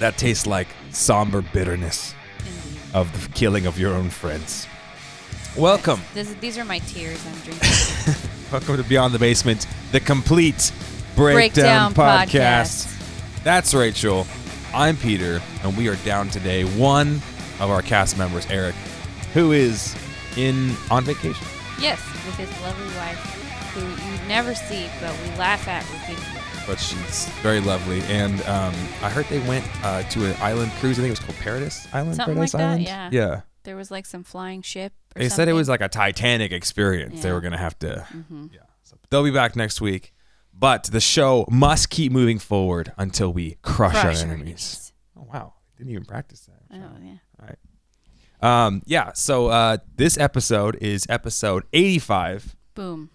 That tastes like somber bitterness of the killing of your own friends. Welcome. These are my tears I'm drinking. Welcome to Beyond the Basement, the complete breakdown podcast. That's Rachel. I'm Peter, and we are down today. One of our cast members, Eric, who is on vacation. Yes, with his lovely wife, who you never see, but we laugh at repeatedly. But she's very lovely, and I heard they went to an island cruise. I think it was called Paradise Island. Something Paradise like Island? that, Yeah. There was like some flying ship or They something. said it was like a Titanic experience. Yeah. They were going to have to. Mm-hmm. Yeah. So they'll be back next week. But the show must keep moving forward until we crush our enemies. Oh, wow. Didn't even practice that. Oh, yeah. All right. So this episode is episode 85. Boom.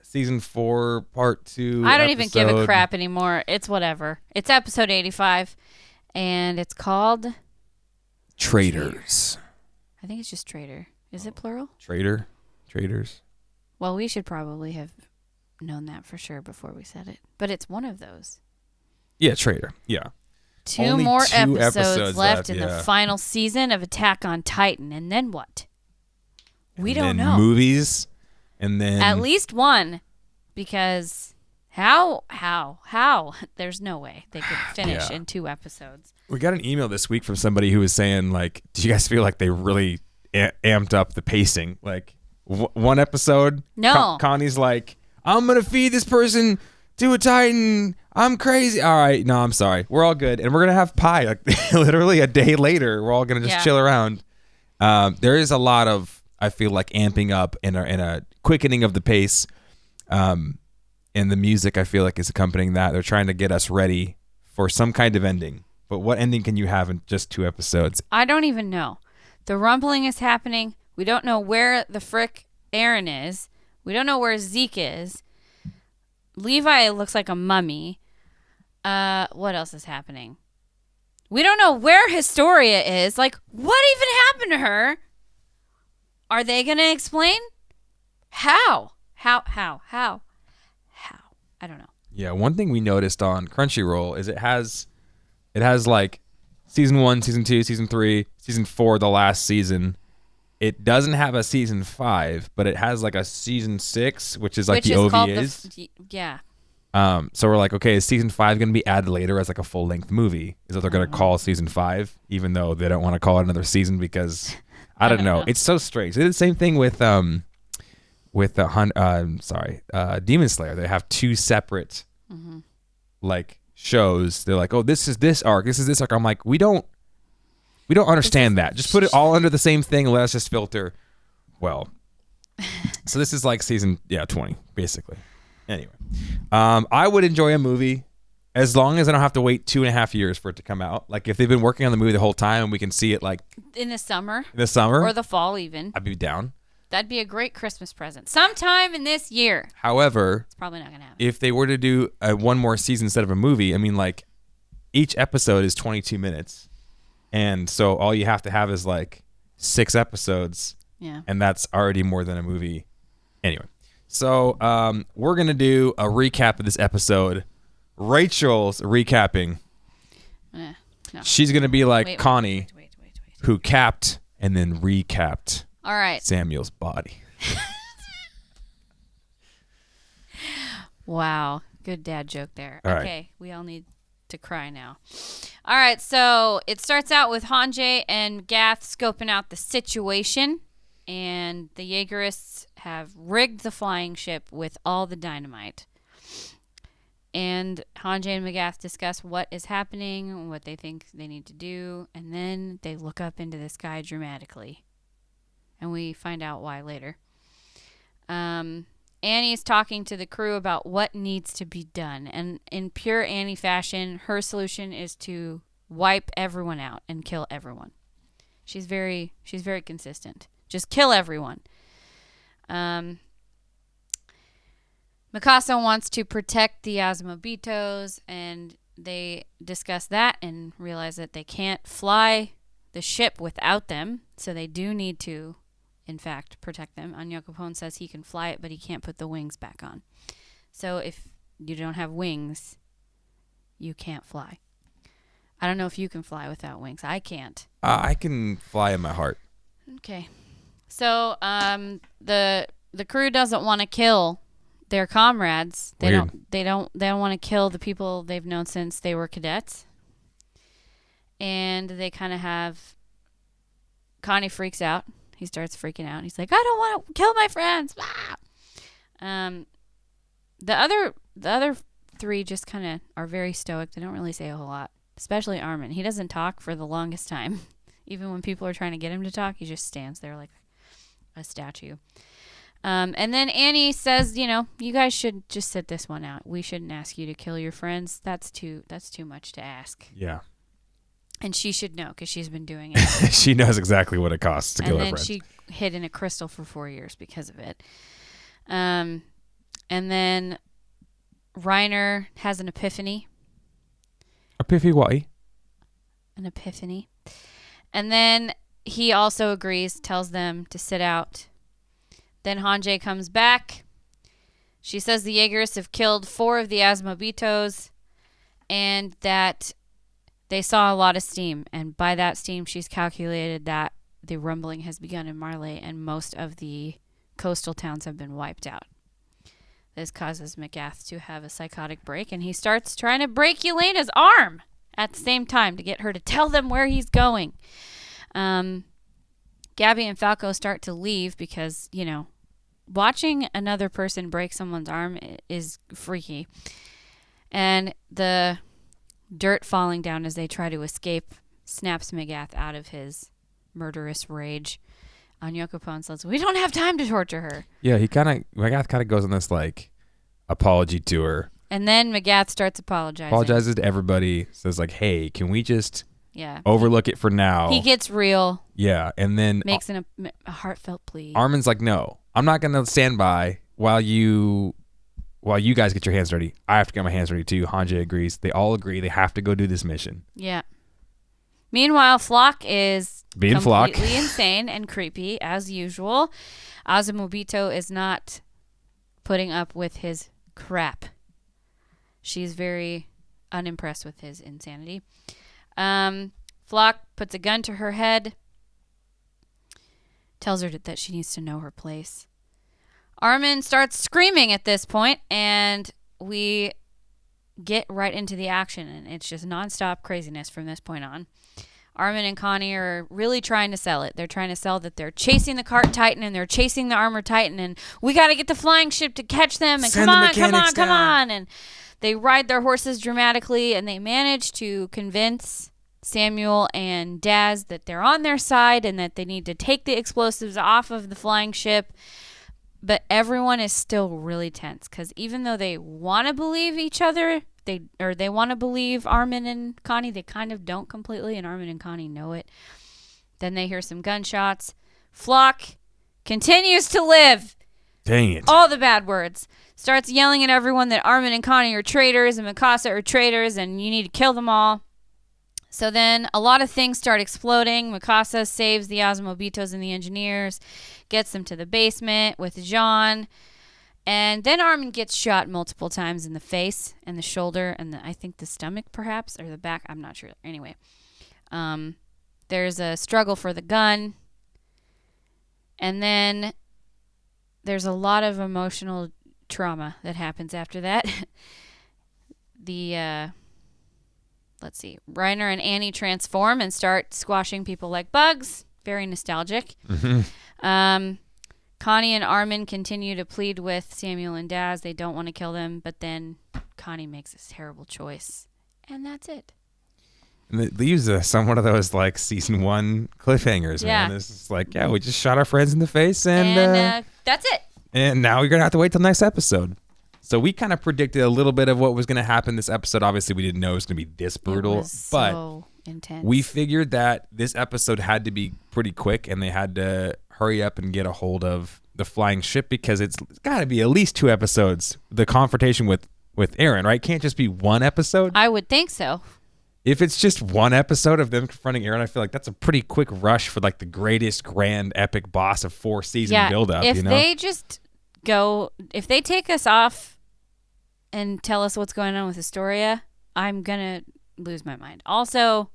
Season 4, part 2. I don't even give a crap anymore. It's whatever. It's episode 85, and it's called Traitors. I think it's just Traitor. Is it plural? Traitors. Well, we should probably have known that for sure before we said it. But it's one of those. Yeah, Traitor. Yeah. Two more episodes left in the final season of Attack on Titan. And then what? We don't know. Movies. And then at least one. Because how? There's no way they could finish in 2 episodes. We got an email this week from somebody who was saying, like, do you guys feel like they really amped up the pacing? Like, one episode, no. Connie's like, I'm going to feed this person to a Titan. I'm crazy. All right. No, I'm sorry. We're all good. And we're going to have pie. Like, literally a day later, we're all going to just chill around. There is a lot of, I feel like, amping up and a quickening of the pace. And the music, I feel like, is accompanying that. They're trying to get us ready for some kind of ending. But what ending can you have in just 2 episodes? I don't even know. The rumbling is happening. We don't know where the frick Aaron is. We don't know where Zeke is. Levi looks like a mummy. What else is happening? We don't know where Historia is. Like, what even happened to her? Are they going to explain? How? How? I don't know. Yeah, one thing we noticed on Crunchyroll is it has like season 1, season 2, season 3, season 4, the last season. It doesn't have a season 5, but it has like a season 6, which is like the OVAs. Yeah. So we're like, okay, is season 5 going to be added later as like a full length movie? Is that they're going to call season 5, even though they don't want to call it another season because I don't know. It's so strange. They did the same thing with Demon Slayer. They have 2 separate like shows. They're like, oh, this is this arc. This is this arc. I'm like, we don't understand that. Just put it all under the same thing and let us just filter. Well, so this is like season 20 basically. Anyway, I would enjoy a movie as long as I don't have to wait 2.5 years for it to come out. Like if they've been working on the movie the whole time and we can see it like in the summer or the fall even. I'd be down. That'd be a great Christmas present sometime in this year. However, it's probably not going to happen. If they were to do one more season instead of a movie, I mean, like each episode is 22 minutes. And so all you have to have is like 6 episodes. Yeah. And that's already more than a movie. Anyway, so we're going to do a recap of this episode. Rachel's recapping. No. She's going to be like Connie, wait. who capped and then recapped. All right. Samuel's body. Wow. Good dad joke there. All okay. Right. We all need to cry now. All right. So it starts out with Hanjay and Gath scoping out the situation. And the Jaegerists have rigged the flying ship with all the dynamite. And Hanjay and Magath discuss what is happening, what they think they need to do. And then they look up into the sky dramatically. And we find out why later. Annie's talking to the crew about what needs to be done. And in pure Annie fashion, her solution is to wipe everyone out and kill everyone. She's very consistent. Just kill everyone. Mikasa wants to protect the Azumabitos, and they discuss that and realize that they can't fly the ship without them. So they do need to, in fact, protect them. Anya Capone says he can fly it, but he can't put the wings back on. So if you don't have wings, you can't fly. I don't know if you can fly without wings. I can't. I can fly in my heart. Okay. So the crew doesn't want to kill their comrades. They don't want to kill the people they've known since they were cadets. And they kind of have Connie freaks out. He starts freaking out. He's like, I don't want to kill my friends. Ah! The other three just kind of are very stoic. They don't really say a whole lot, especially Armin. He doesn't talk for the longest time. Even when people are trying to get him to talk, he just stands there like a statue. And then Annie says, you guys should just sit this one out. We shouldn't ask you to kill your friends. That's too much to ask. Yeah. And she should know because she's been doing it. She knows exactly what it costs to kill her friends. And then she hid in a crystal for 4 years because of it. And then Reiner has an epiphany. Epiphany what? An epiphany. And then he also agrees, tells them to sit out. Then Hanjay comes back. She says the Jaegerists have killed 4 of the Asmobitos and that they saw a lot of steam. And by that steam, she's calculated that the rumbling has begun in Marley and most of the coastal towns have been wiped out. This causes McGath to have a psychotic break, and he starts trying to break Yelena's arm at the same time to get her to tell them where he's going. Gabby and Falco start to leave because, watching another person break someone's arm is freaky. And the dirt falling down as they try to escape snaps McGath out of his murderous rage. Anyokopon says, we don't have time to torture her. Yeah, McGath kind of goes on this apology tour. And then McGath starts apologizing. Apologizes to everybody. Says hey, can we just overlook it for now? He gets real. Yeah, and then makes a heartfelt plea. Armin's like, no, I'm not going to stand by while you guys get your hands dirty. I have to get my hands dirty too. Hanjay agrees. They all agree they have to go do this mission. Yeah. Meanwhile, Flock is being completely insane and creepy as usual. Azumabito is not putting up with his crap. She's very unimpressed with his insanity. Flock puts a gun to her head, tells her that she needs to know her place. Armin starts screaming at this point, and we get right into the action, and it's just nonstop craziness from this point on. Armin and Connie are really trying to sell it. They're trying to sell that they're chasing the cart titan and they're chasing the armor titan, and we got to get the flying ship to catch them, and come on. And they ride their horses dramatically, and they manage to convince Samuel and Daz that they're on their side and that they need to take the explosives off of the flying ship. But everyone is still really tense because even though they want to believe each other, they want to believe Armin and Connie, they kind of don't completely, and Armin and Connie know it. Then they hear some gunshots. Flock continues to live. Dang it. All the bad words. Starts yelling at everyone that Armin and Connie are traitors and Mikasa are traitors and you need to kill them all. So then a lot of things start exploding. Mikasa saves the Azumobitos and the engineers, gets them to the basement with Jean. And then Armin gets shot multiple times in the face and the shoulder and I think the stomach perhaps, or the back. I'm not sure. Anyway, there's a struggle for the gun. And then there's a lot of emotional trauma that happens after that. Let's see. Reiner and Annie transform and start squashing people like bugs. Very nostalgic. Mm-hmm. Connie and Armin continue to plead with Samuel and Daz. They don't want to kill them, but then Connie makes this terrible choice. And that's it. And it leaves somewhat of those season 1 cliffhangers, man. It's just we just shot our friends in the face and that's it. And now you're going to have to wait till next episode. So we kind of predicted a little bit of what was going to happen this episode. Obviously, we didn't know it was going to be this brutal. It was so intense. We figured that this episode had to be pretty quick, and they had to hurry up and get a hold of the flying ship because it's got to be at least 2 episodes. The confrontation with Eren, right? Can't just be 1 episode. I would think so. If it's just 1 episode of them confronting Eren, I feel like that's a pretty quick rush for the greatest grand epic boss of 4-season buildup. If they just if they take us off and tell us what's going on with Historia, I'm gonna lose my mind. Also,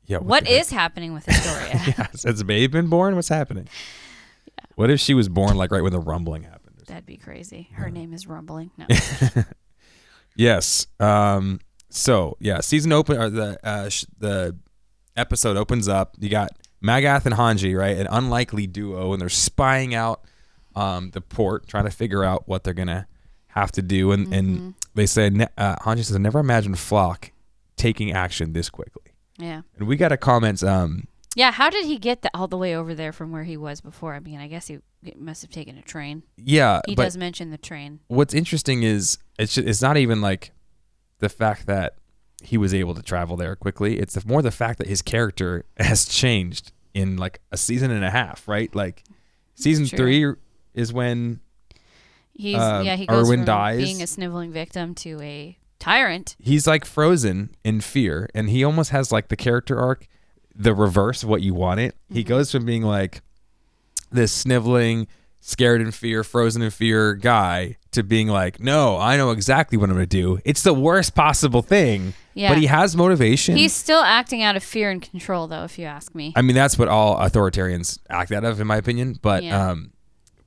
Yeah. what is happening with Historia? Yes, has a baby been born? What's happening? Yeah. What if she was born like right when the rumbling happened? That'd be crazy. Her name is Rumbling. No. Yes. So yeah, season open or the episode opens up. You got Magath and Hanji, right? An unlikely duo, and they're spying out the port, trying to figure out what they're gonna have to do. And they said Hanji says, "I never imagined Flock taking action this quickly." Yeah. And we got a comment. Yeah, how did he get all the way over there from where he was before? I mean, I guess he must have taken a train. Yeah, he does mention the train. What's interesting is it's not even like the fact that he was able to travel there quickly. It's more the fact that his character has changed in like a season and a half, right? Like season 3 is when he goes Erwin from dies, being a sniveling victim to a tyrant. He's like frozen in fear, and he almost has like the character arc, the reverse of what you want it. He goes from being like this sniveling, scared in fear, frozen in fear guy to being like, no, I know exactly what I'm going to do. It's the worst possible thing. Yeah. But he has motivation. He's still acting out of fear and control, though, if you ask me. I mean, that's what all authoritarians act out of, in my opinion. But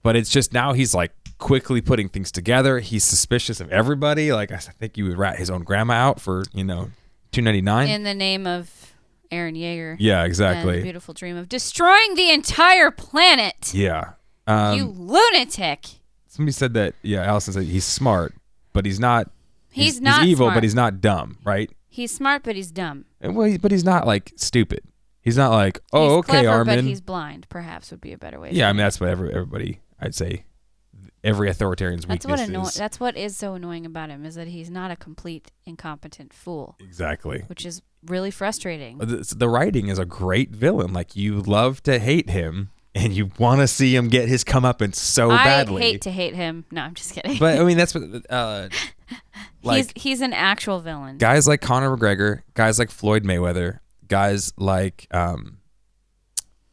but it's just now he's like quickly putting things together. He's suspicious of everybody. Like I think he would rat his own grandma out for, $2.99 in the name of Eren Yeager. Yeah, exactly. And the beautiful dream of destroying the entire planet. Yeah. You lunatic. Somebody said that. Yeah, Allison said he's smart, but he's not. He's not evil, smart. But he's not dumb, right? He's smart, but he's dumb. But he's not like stupid. He's not like, oh, he's okay, clever, Armin. But he's blind. Perhaps would be a better way. Yeah, I mean that's what everybody. I'd say every authoritarian's weakness is. That's what is so annoying about him, is that he's not a complete incompetent fool. Exactly. Which is really frustrating. The writing is a great villain. Like you love to hate him. And you want to see him get his comeuppance so badly. I hate to hate him. No, I'm just kidding. But I mean, that's what. He's an actual villain. Guys like Conor McGregor, guys like Floyd Mayweather, guys like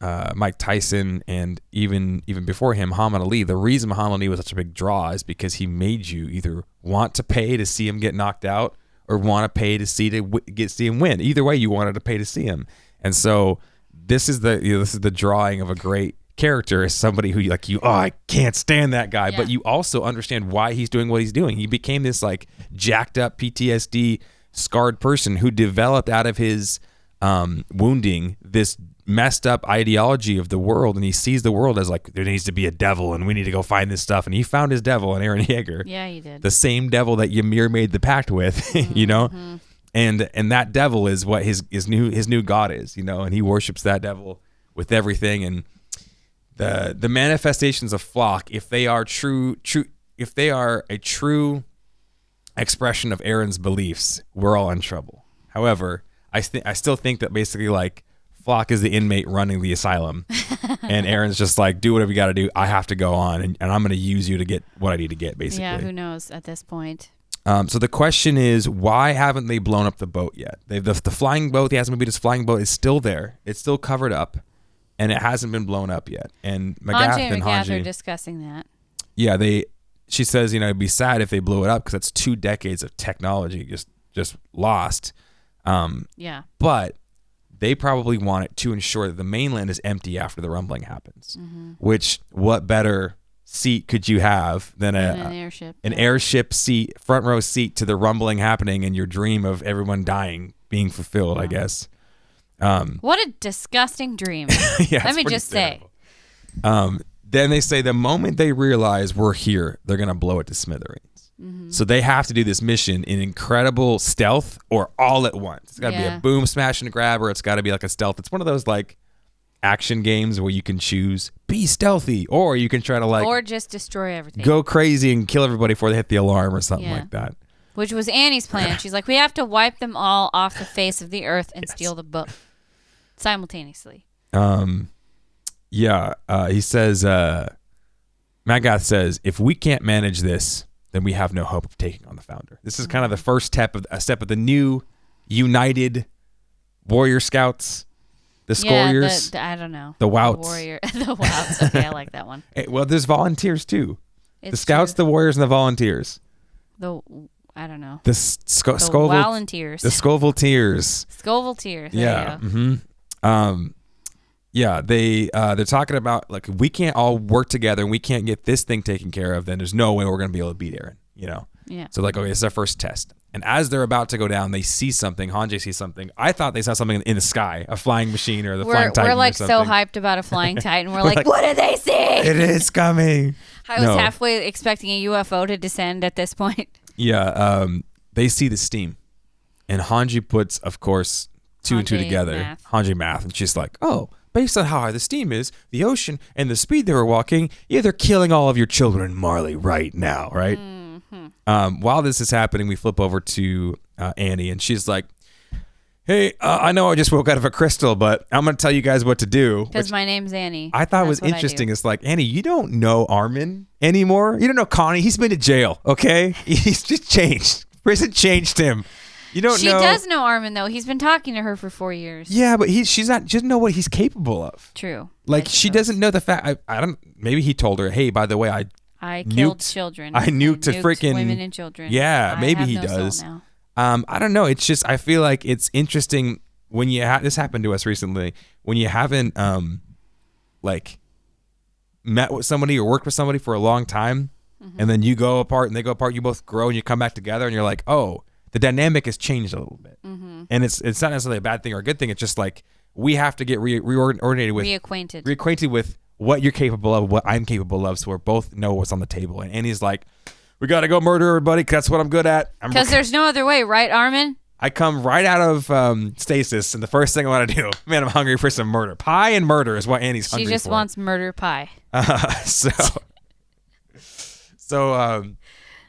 Mike Tyson, and even before him, Muhammad Ali. The reason Muhammad Ali was such a big draw is because he made you either want to pay to see him get knocked out or want to pay to see him win. Either way, you wanted to pay to see him, and so. This is the drawing of a great character as somebody who I can't stand that guy, but you also understand why he's doing what he's doing. He became this like jacked up PTSD scarred person who developed out of his wounding this messed up ideology of the world, and he sees the world as like there needs to be a devil and we need to go find this stuff, and he found his devil in Eren Yeager. Yeah, he did. The same devil that Ymir made the pact with, And that devil is what his new god is, and he worships that devil with everything. And the manifestations of Flock, if they are if they are a true expression of Eren's beliefs, we're all in trouble. However, I still think that basically like Flock is the inmate running the asylum, and Eren's just like, do whatever you got to do. I have to go on, and I'm going to use you to get what I need to get, basically. Yeah, who knows at this point. So the question is, why haven't they blown up the boat yet? The flying boat, the Asmodeus flying boat, is still there. It's still covered up, and it hasn't been blown up yet. And Magath and Hanji are discussing that. Yeah, she says, it'd be sad if they blew it up because that's 2 decades of technology just lost. Yeah. But they probably want it to ensure that the mainland is empty after the rumbling happens. Which, what better seat could you have than an airship seat, front row seat to the rumbling happening and your dream of everyone dying being fulfilled, I guess. What a disgusting dream. Let me just say. Then they say the moment they realize we're here, they're going to blow it to smithereens. So they have to do this mission in incredible stealth or all at once. It's got to be a boom, smash, and grab, or it's got to be like a stealth. It's one of those like action games where you can choose be stealthy, or you can try to like, or just destroy everything, go crazy and kill everybody before they hit the alarm or something like that. Which was Annie's plan. She's like, we have to wipe them all off the face of the earth and steal the book simultaneously. He says, Magath says, if we can't manage this, then we have no hope of taking on the founder. This is kind of the first step of the new united warrior scouts. The Scouriers. I don't know. The Wouts. The Wouts. Okay, I like that one. Well, there's volunteers too. The Scouts, the Warriors, and the Volunteers. I don't know. The Volunteers. The Scovilteers. Scovilteers. Yeah. Mm-hmm. Yeah, they're talking about like we can't all work together and we can't get this thing taken care of, then there's no way we're gonna be able to beat Eren, you know? Yeah. So like, okay, this is our first test. And as they're about to go down, they see something. Hanji sees something. I thought they saw something in the sky, a flying machine or the flying Titan. We're like or something. so hyped about a flying Titan. We're like, what did they see? It is coming. I was halfway expecting a UFO to descend at this point. Yeah, they see the steam. And Hanji puts, of course, two and two together. Hanji math. And she's like, oh, based on how high the steam is, the ocean, and the speed they were walking, yeah, they're killing all of your children in Marley right now, right? While this is happening, we flip over to Annie, and she's like, hey, I know I just woke out of a crystal, but I'm going to tell you guys what to do. Because my name's Annie. I thought it was interesting. It's like, Annie, you don't know Armin anymore. You don't know Connie. He's been to jail, okay? He's just changed. Prison changed him. You don't know. She does know Armin, though. He's been talking to her for 4 years. Yeah, but she doesn't know what he's capable of. True. Like, she doesn't know the fact. I don't. Maybe he told her, hey, by the way, I killed children. I nuked to freaking women and children. Yeah, maybe he does. Now. I don't know. It's just I feel like it's interesting when you this happened to us recently when you haven't like met with somebody or worked with somebody for a long time, and then you go apart and they go apart. You both grow and you come back together and you're like, oh, the dynamic has changed a little bit, and it's not necessarily a bad thing or a good thing. It's just like we have to get reacquainted with what you're capable of, what I'm capable of, so we both know what's on the table. And Annie's like, we got to go murder everybody, 'cause that's what I'm good at. Because there's no other way, right, Armin? I come right out of stasis, and the first thing I want to do, man, I'm hungry for some murder. Pie and murder is what Annie's hungry for. She just wants murder pie.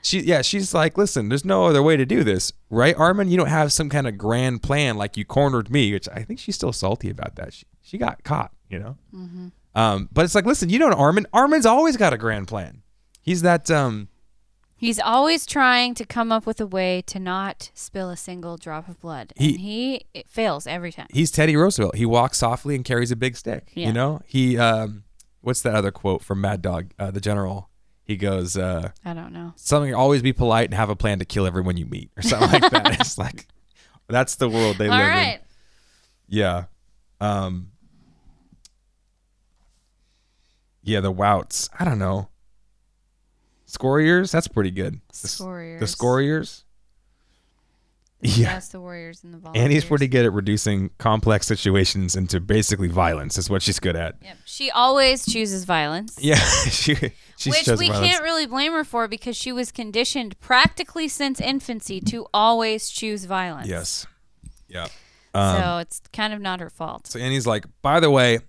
She's like, listen, there's no other way to do this, right, Armin? You don't have some kind of grand plan like you cornered me, which I think she's still salty about that. She got caught, you know? But it's like, listen, you know Armin. Armin's always got a grand plan. He's that... He's always trying to come up with a way to not spill a single drop of blood. And it fails every time. He's Teddy Roosevelt. He walks softly and carries a big stick. Yeah. You know? He what's that other quote from Mad Dog, the general? He goes, I don't know. Something, always be polite and have a plan to kill everyone you meet, or something like that. It's like, that's the world they live in. All right. Yeah. Yeah, the Wouts. I don't know. Scoriers? That's pretty good. The Scoriers? Yeah. That's the Warriors and the Volunteers. Annie's pretty good at reducing complex situations into basically violence. Is what she's good at. Yep. She always chooses violence. Yeah. she Which we can't really blame her for because she was conditioned practically since infancy to always choose violence. Yes. Yeah. So it's kind of not her fault. So Annie's like, by the way,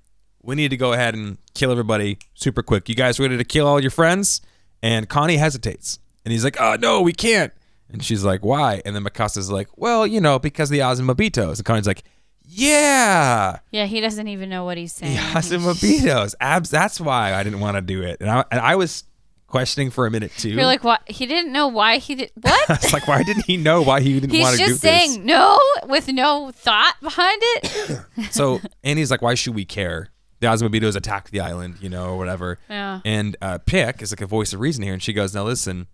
we need to go ahead and kill everybody super quick. You guys ready to kill all your friends? And Connie hesitates. And he's like, oh, no, we can't. And she's like, why? And then Mikasa's like, well, you know, because the Azumabitos. And Connie's like, yeah. Yeah, he doesn't even know what he's saying. The Azumabitos. That's why I didn't want to do it. And I was questioning for a minute, too. You're like, what? He didn't know why he did. What? It's like, why didn't he know why he didn't want to do this? He's just saying no with no thought behind it. So Annie's like, why should we care? The Azumabitos attacked the island, you know, or whatever. Yeah. And Pick is like a voice of reason here. And she goes, now listen,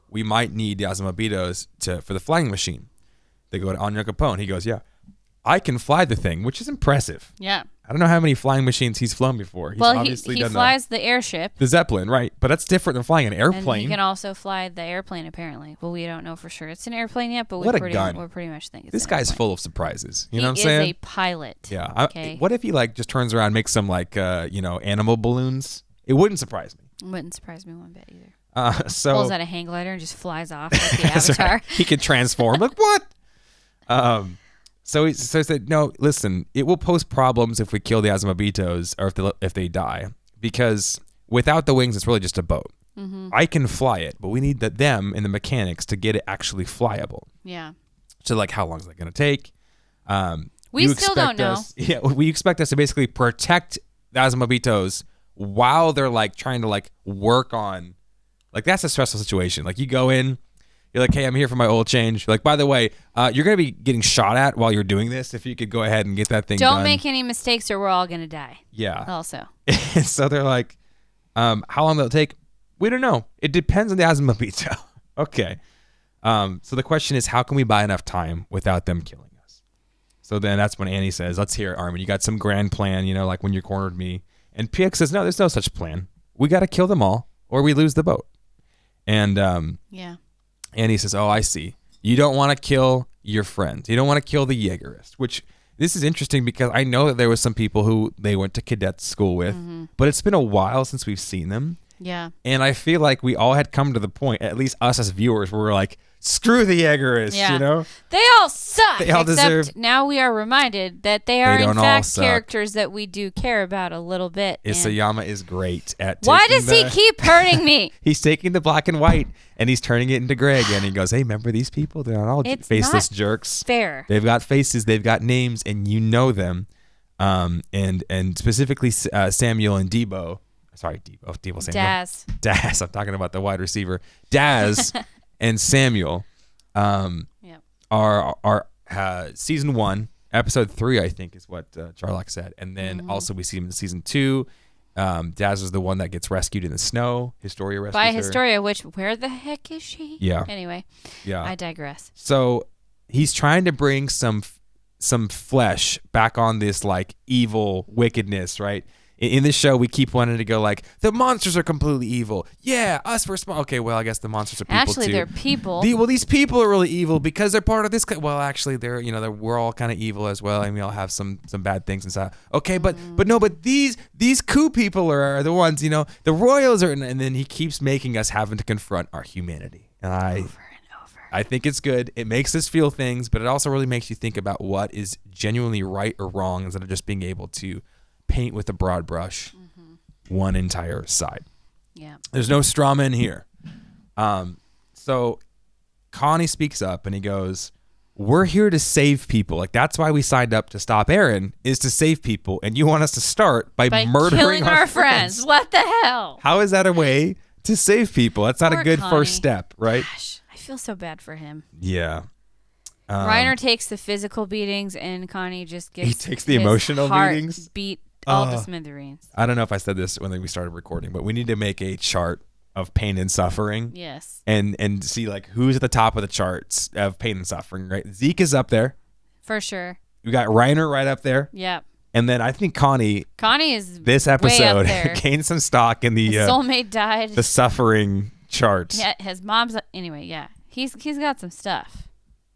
we might need the Azumabitos for the flying machine. They go to Anya Capone. He goes, yeah, I can fly the thing, which is impressive. Yeah. I don't know how many flying machines he's flown before. He's obviously he flies the airship. The Zeppelin, right. But that's different than flying an airplane. And he can also fly the airplane, apparently. Well, we don't know for sure it's an airplane yet, but we pretty much think it's this an guy's airplane. Full of surprises. You know what I'm saying? He is a pilot. Yeah. Okay. What if he just turns around and makes some animal balloons? It wouldn't surprise me. It wouldn't surprise me one bit either. Pulls out a hang glider and just flies off like the Avatar. Right. He can transform. Like, what? So he said, no, listen, it will pose problems if we kill the Azumabitos or if they die, because without the wings, it's really just a boat. Mm-hmm. I can fly it, but we need them and the mechanics to get it actually flyable. Yeah. So, like, how long is that going to take? We still don't know. We expect us to basically protect the Azumabitos while they're, trying to, work on, that's a stressful situation. Like, you go in. You're like, hey, I'm here for my oil change. You're like, by the way, you're going to be getting shot at while you're doing this. If you could go ahead and get that thing done. Don't make any mistakes or we're all going to die. Yeah. Also. So they're like, how long will it take? We don't know. It depends on the Azumabito. Okay. So the question is, how can we buy enough time without them killing us? So then that's when Annie says, let's hear it, Armin. You got some grand plan, like when you cornered me. And Pieck says, no, there's no such plan. We got to kill them all or we lose the boat. And Annie says, oh, I see. You don't want to kill your friends. You don't want to kill the Jaegerist, which this is interesting because I know that there was some people who they went to cadet school with, but it's been a while since we've seen them. Yeah. And I feel like we all had come to the point, at least us as viewers, where we're like, screw the Jaegerists, They all suck. They all deserve. Now we are reminded that they are in fact characters that we do care about a little bit. Isayama is great at Why does he keep hurting me? He's taking the black and white and he's turning it into gray again. He goes, hey, remember these people? They're not all faceless jerks. Fair. They've got faces, they've got names, and you know them. And specifically Samuel and Debo. Sorry, Debo Samuel. Daz. I'm talking about the wide receiver. Daz and Samuel are season 1, episode 3, I think is what Charlock said. And then also we see him in season 2. Daz is the one that gets rescued in the snow. Historia rescues by her. Historia, which, where the heck is she? Yeah. Anyway, I digress. So he's trying to bring some flesh back on this like evil wickedness, right? In this show, we keep wanting to go like, the monsters are completely evil. Yeah, us we're small. Okay, well, I guess the monsters are people actually, too. They're people. These people are really evil because they're part of this. Well, actually, we're all kind of evil as well, and we all have some bad things inside. Okay, but these coup people are the ones. The royals are, and then he keeps making us having to confront our humanity. And over and over. I think it's good. It makes us feel things, but it also really makes you think about what is genuinely right or wrong instead of just being able to paint with a broad brush one entire side. Yeah. There's no straw men here. So Connie speaks up and he goes, we're here to save people. Like, that's why we signed up to stop Eren, is to save people. And you want us to start by murdering killing our friends. What the hell? How is that a way to save people? That's not a good first step, right? Gosh, I feel so bad for him. Yeah. Reiner takes the physical beatings and Connie just gets he takes the emotional beatings. Beat all to smithereens. I don't know if I said this when we started recording, but we need to make a chart of pain and suffering. Yes. And see like who's at the top of the charts of pain and suffering, right? Zeke is up there. For sure. We got Reiner right up there. Yep. And then I think Connie is this episode gained some stock in the soulmate died. The suffering chart. Yeah, his mom's anyway, yeah. He's got some stuff.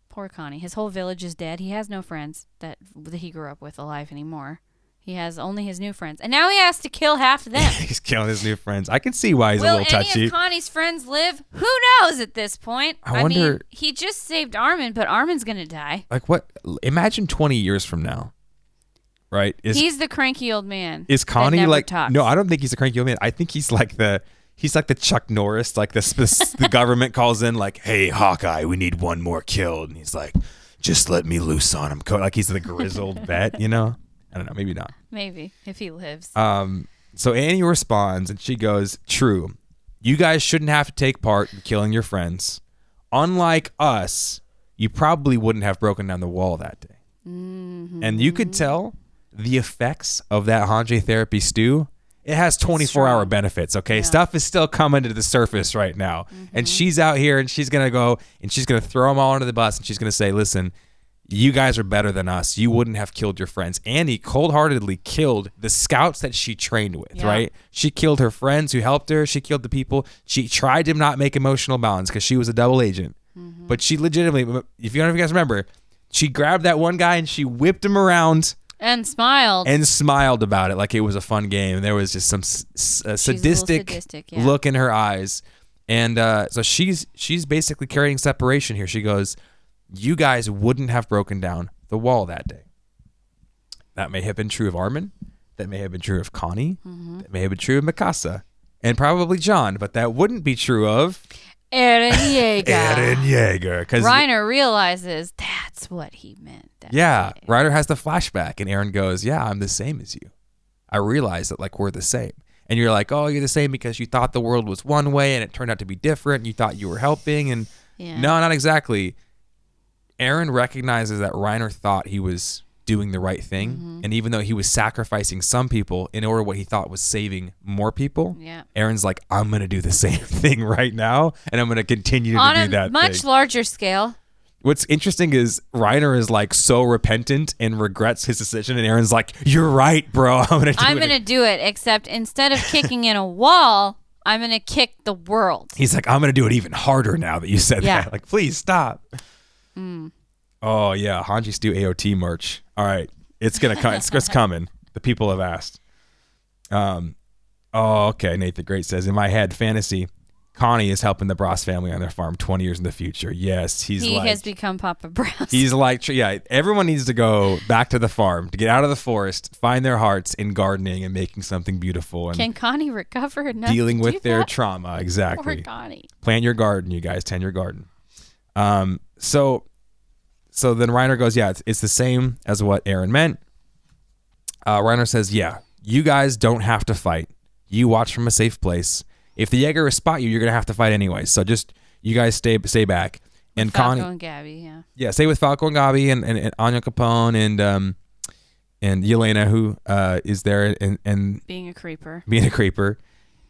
Poor Connie. His whole village is dead. He has no friends that he grew up with alive anymore. He has only his new friends. And now he has to kill half of them. He's killing his new friends. I can see why he's a little touchy. Will any of Connie's friends live? Who knows at this point? I wonder. Mean, he just saved Armin, but Armin's going to die. Like what? Imagine 20 years from now. Right? He's the cranky old man. Is Connie that never like talks. No, I don't think he's a cranky old man. I think he's like the Chuck Norris, like the government calls in like, "Hey, Hawkeye, we need one more killed." And he's like, "Just let me loose on him." Like he's the grizzled vet, I don't know, maybe not. Maybe if he lives. So Annie responds and she goes, "True. You guys shouldn't have to take part in killing your friends. Unlike us, you probably wouldn't have broken down the wall that day." Mm-hmm. And you could tell the effects of that Hanji therapy stew. It has 24-hour benefits, okay? Yeah. Stuff is still coming to the surface right now. Mm-hmm. And she's out here and she's going to go and she's going to throw them all under the bus and she's going to say, listen, you guys are better than us. You wouldn't have killed your friends. Annie cold-heartedly killed the scouts that she trained with, right? She killed her friends who helped her. She killed the people. She tried to not make emotional balance because she was a double agent. Mm-hmm. But she legitimately, if you guys remember, she grabbed that one guy and she whipped him around. And smiled about it like it was a fun game. And there was just some sadistic look in her eyes. And so she's basically carrying separation here. She goes, you guys wouldn't have broken down the wall that day. That may have been true of Armin. That may have been true of Connie. Mm-hmm. That may have been true of Mikasa. And probably John. But that wouldn't be true of Eren Yeager. Because Reiner realizes that's what he meant. Reiner has the flashback. And Eren goes, yeah, I'm the same as you. I realize that like we're the same. And you're like, oh, you're the same because you thought the world was one way and it turned out to be different. And you thought you were helping. And no, not exactly. Eren recognizes that Reiner thought he was doing the right thing. And even though he was sacrificing some people in order what he thought was saving more people, Aaron's like, I'm going to do the same thing right now, and I'm going to continue to do that on a much larger scale. What's interesting is Reiner is like so repentant and regrets his decision, and Aaron's like, you're right, bro. I'm going to do it, except instead of kicking in a wall, I'm going to kick the world. He's like, I'm going to do it even harder now that you said that. Like, please stop. Oh, yeah. Hanji's do AOT merch. All right. It's going to come. It's coming. The people have asked. Okay. Nate the Great says, in my head, fantasy, Connie is helping the Bros family on their farm 20 years in the future. Yes. He has become Papa Bros. He's like, yeah, everyone needs to go back to the farm to get out of the forest, find their hearts in gardening and making something beautiful. And can Connie recover enough dealing with their trauma? Exactly. Poor Connie. Plant your garden, you guys. Tend your garden. So then Reiner goes, yeah, it's the same as what Aaron meant. Reiner says, yeah, you guys don't have to fight. You watch from a safe place. If the Jaeger spot you, you're going to have to fight anyway. So just, you guys stay back. And with Connie, Falco and Gabby, yeah. Yeah, stay with Falco and Gabby and Anya Capone and Yelena, who is there and being a creeper.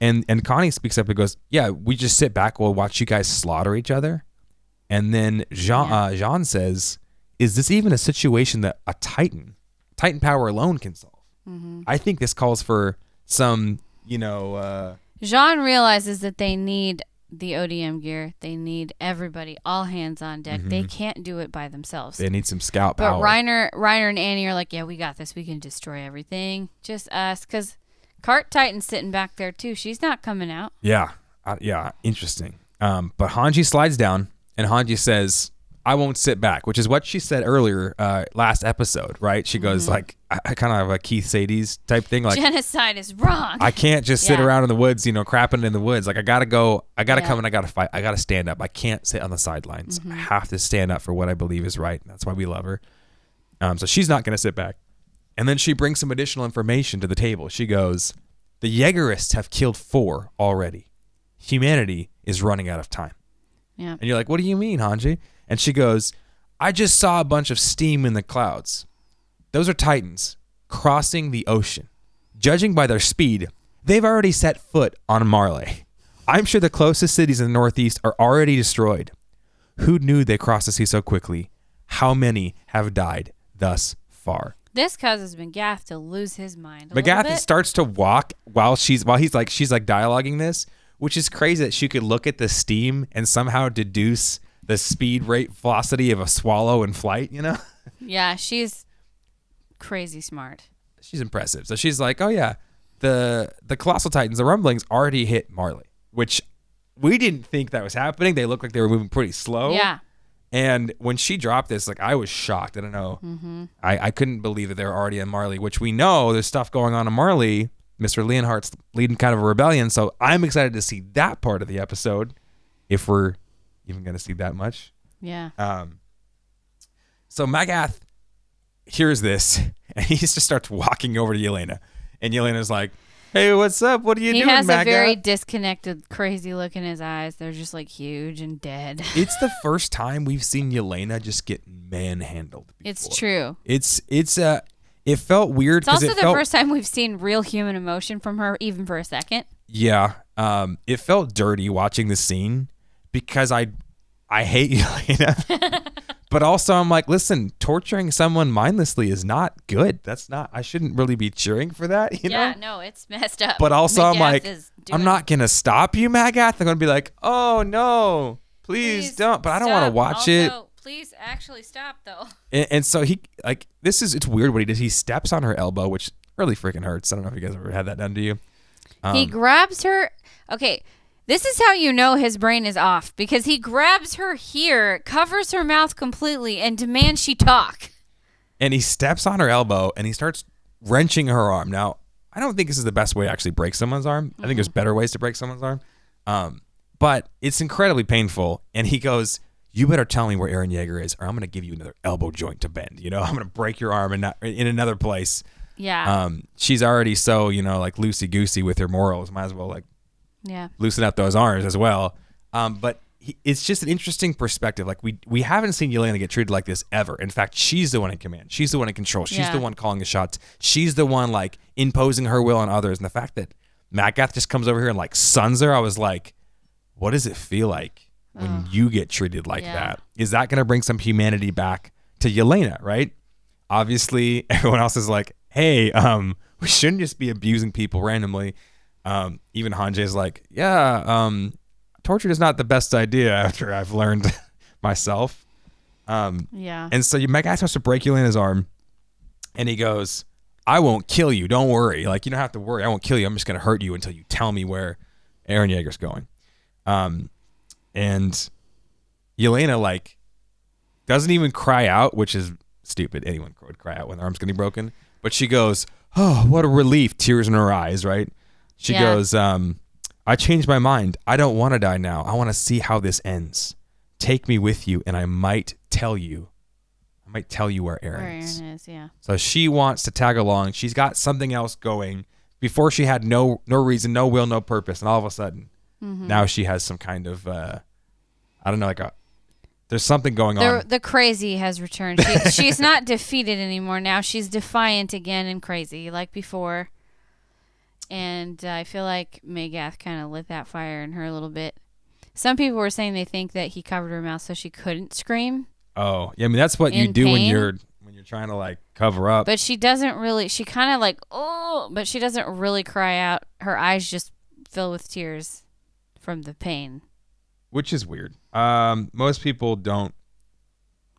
And Connie speaks up and goes, yeah, we just sit back, we'll watch you guys slaughter each other. And then Jean says, is this even a situation that a Titan power alone can solve? I think this calls for some, Jean realizes that they need the ODM gear. They need everybody, all hands on deck. They can't do it by themselves. They need some scout power. But Reiner and Annie are like, yeah, we got this. We can destroy everything. Just us. Because Cart Titan's sitting back there, too. She's not coming out. Yeah. Interesting. But Hanji slides down. And Hanji says, I won't sit back, which is what she said earlier, last episode, right? She goes like, I kind of have a Keith Sadie's type thing. Like, genocide is wrong. I can't just sit around in the woods, crapping in the woods. Like, I got to go, I got to come and I got to fight. I got to stand up. I can't sit on the sidelines. I have to stand up for what I believe is right. That's why we love her. So she's not going to sit back. And then she brings some additional information to the table. She goes, the Jaegerists have killed 4 already. Humanity is running out of time. Yeah. And you're like, what do you mean, Hanji? And she goes, I just saw a bunch of steam in the clouds. Those are Titans crossing the ocean. Judging by their speed, they've already set foot on Marley. I'm sure the closest cities in the Northeast are already destroyed. Who knew they crossed the sea so quickly? How many have died thus far? This causes McGath to lose his mind. McGath starts to walk while she's dialoguing this, which is crazy that she could look at the steam and somehow deduce the speed, rate, velocity of a swallow in flight, Yeah, she's crazy smart. She's impressive. So she's like, oh yeah, the Colossal Titans, the Rumblings already hit Marley, which we didn't think that was happening. They looked like they were moving pretty slow. Yeah. And when she dropped this, like, I was shocked. I don't know. I couldn't believe that they were already in Marley, which we know there's stuff going on in Marley. Mr. Leonhardt's leading kind of a rebellion, so I'm excited to see that part of the episode, if we're even going to see that much. Yeah. So Magath hears this, and he just starts walking over to Yelena, and Yelena's like, hey, what's up? What are you doing, Magath? He has a very disconnected, crazy look in his eyes. They're just like huge and dead. It's the first time we've seen Yelena just get manhandled before. It's true. It felt weird. It's also the first time we've seen real human emotion from her, even for a second. Yeah. It felt dirty watching the scene because I hate Yelena. But also I'm like, listen, torturing someone mindlessly is not good. I shouldn't really be cheering for that, Yeah, no, it's messed up. But also I'm like, I'm not going to stop you, Magath. I'm going to be like, oh no, please don't. But I don't want to watch it. Please actually stop, though. And so it's weird what he does. He steps on her elbow, which really freaking hurts. I don't know if you guys ever had that done to you. He grabs her. Okay, this is how you know his brain is off, because he grabs her here, covers her mouth completely, and demands she talk. And he steps on her elbow, and he starts wrenching her arm. Now, I don't think this is the best way to actually break someone's arm. I think there's better ways to break someone's arm. But it's incredibly painful. And he goes, you better tell me where Eren Yeager is, or I'm going to give you another elbow joint to bend. I'm going to break your arm in another place. Yeah. She's already so, like loosey-goosey with her morals. Might as well loosen up those arms as well. But it's just an interesting perspective. Like we haven't seen Yelena get treated like this ever. In fact, she's the one in command. She's the one in control. She's the one calling the shots. She's the one like imposing her will on others. And the fact that Magath just comes over here and like suns her, I was like, what does it feel like when you get treated like that? Is that going to bring some humanity back to Yelena, right? Obviously, everyone else is like, hey, we shouldn't just be abusing people randomly. Even Hanjay's like, torture is not the best idea after I've learned myself. And so Magath has to break Yelena's arm, and he goes, I won't kill you. Don't worry. Like, you don't have to worry. I won't kill you. I'm just going to hurt you until you tell me where Eren Yeager's going. And Yelena, like, doesn't even cry out, which is stupid. Anyone would cry out when their arm's getting broken. But she goes, oh, what a relief. Tears in her eyes, right? She goes, I changed my mind. I don't want to die now. I want to see how this ends. Take me with you, and I might tell you where Eren is. Yeah. So she wants to tag along. She's got something else going. Before she had no reason, no will, no purpose, and all of a sudden, now she has some kind of, I don't know, there's something going on. The crazy has returned. She's not defeated anymore. Now she's defiant again and crazy like before. And I feel like Magath kind of lit that fire in her a little bit. Some people were saying they think that he covered her mouth so she couldn't scream. Oh, yeah. I mean, that's what you do when you're trying to like cover up. But she doesn't really. She kind of like but she doesn't really cry out. Her eyes just fill with tears from the pain. Which is weird. Most people don't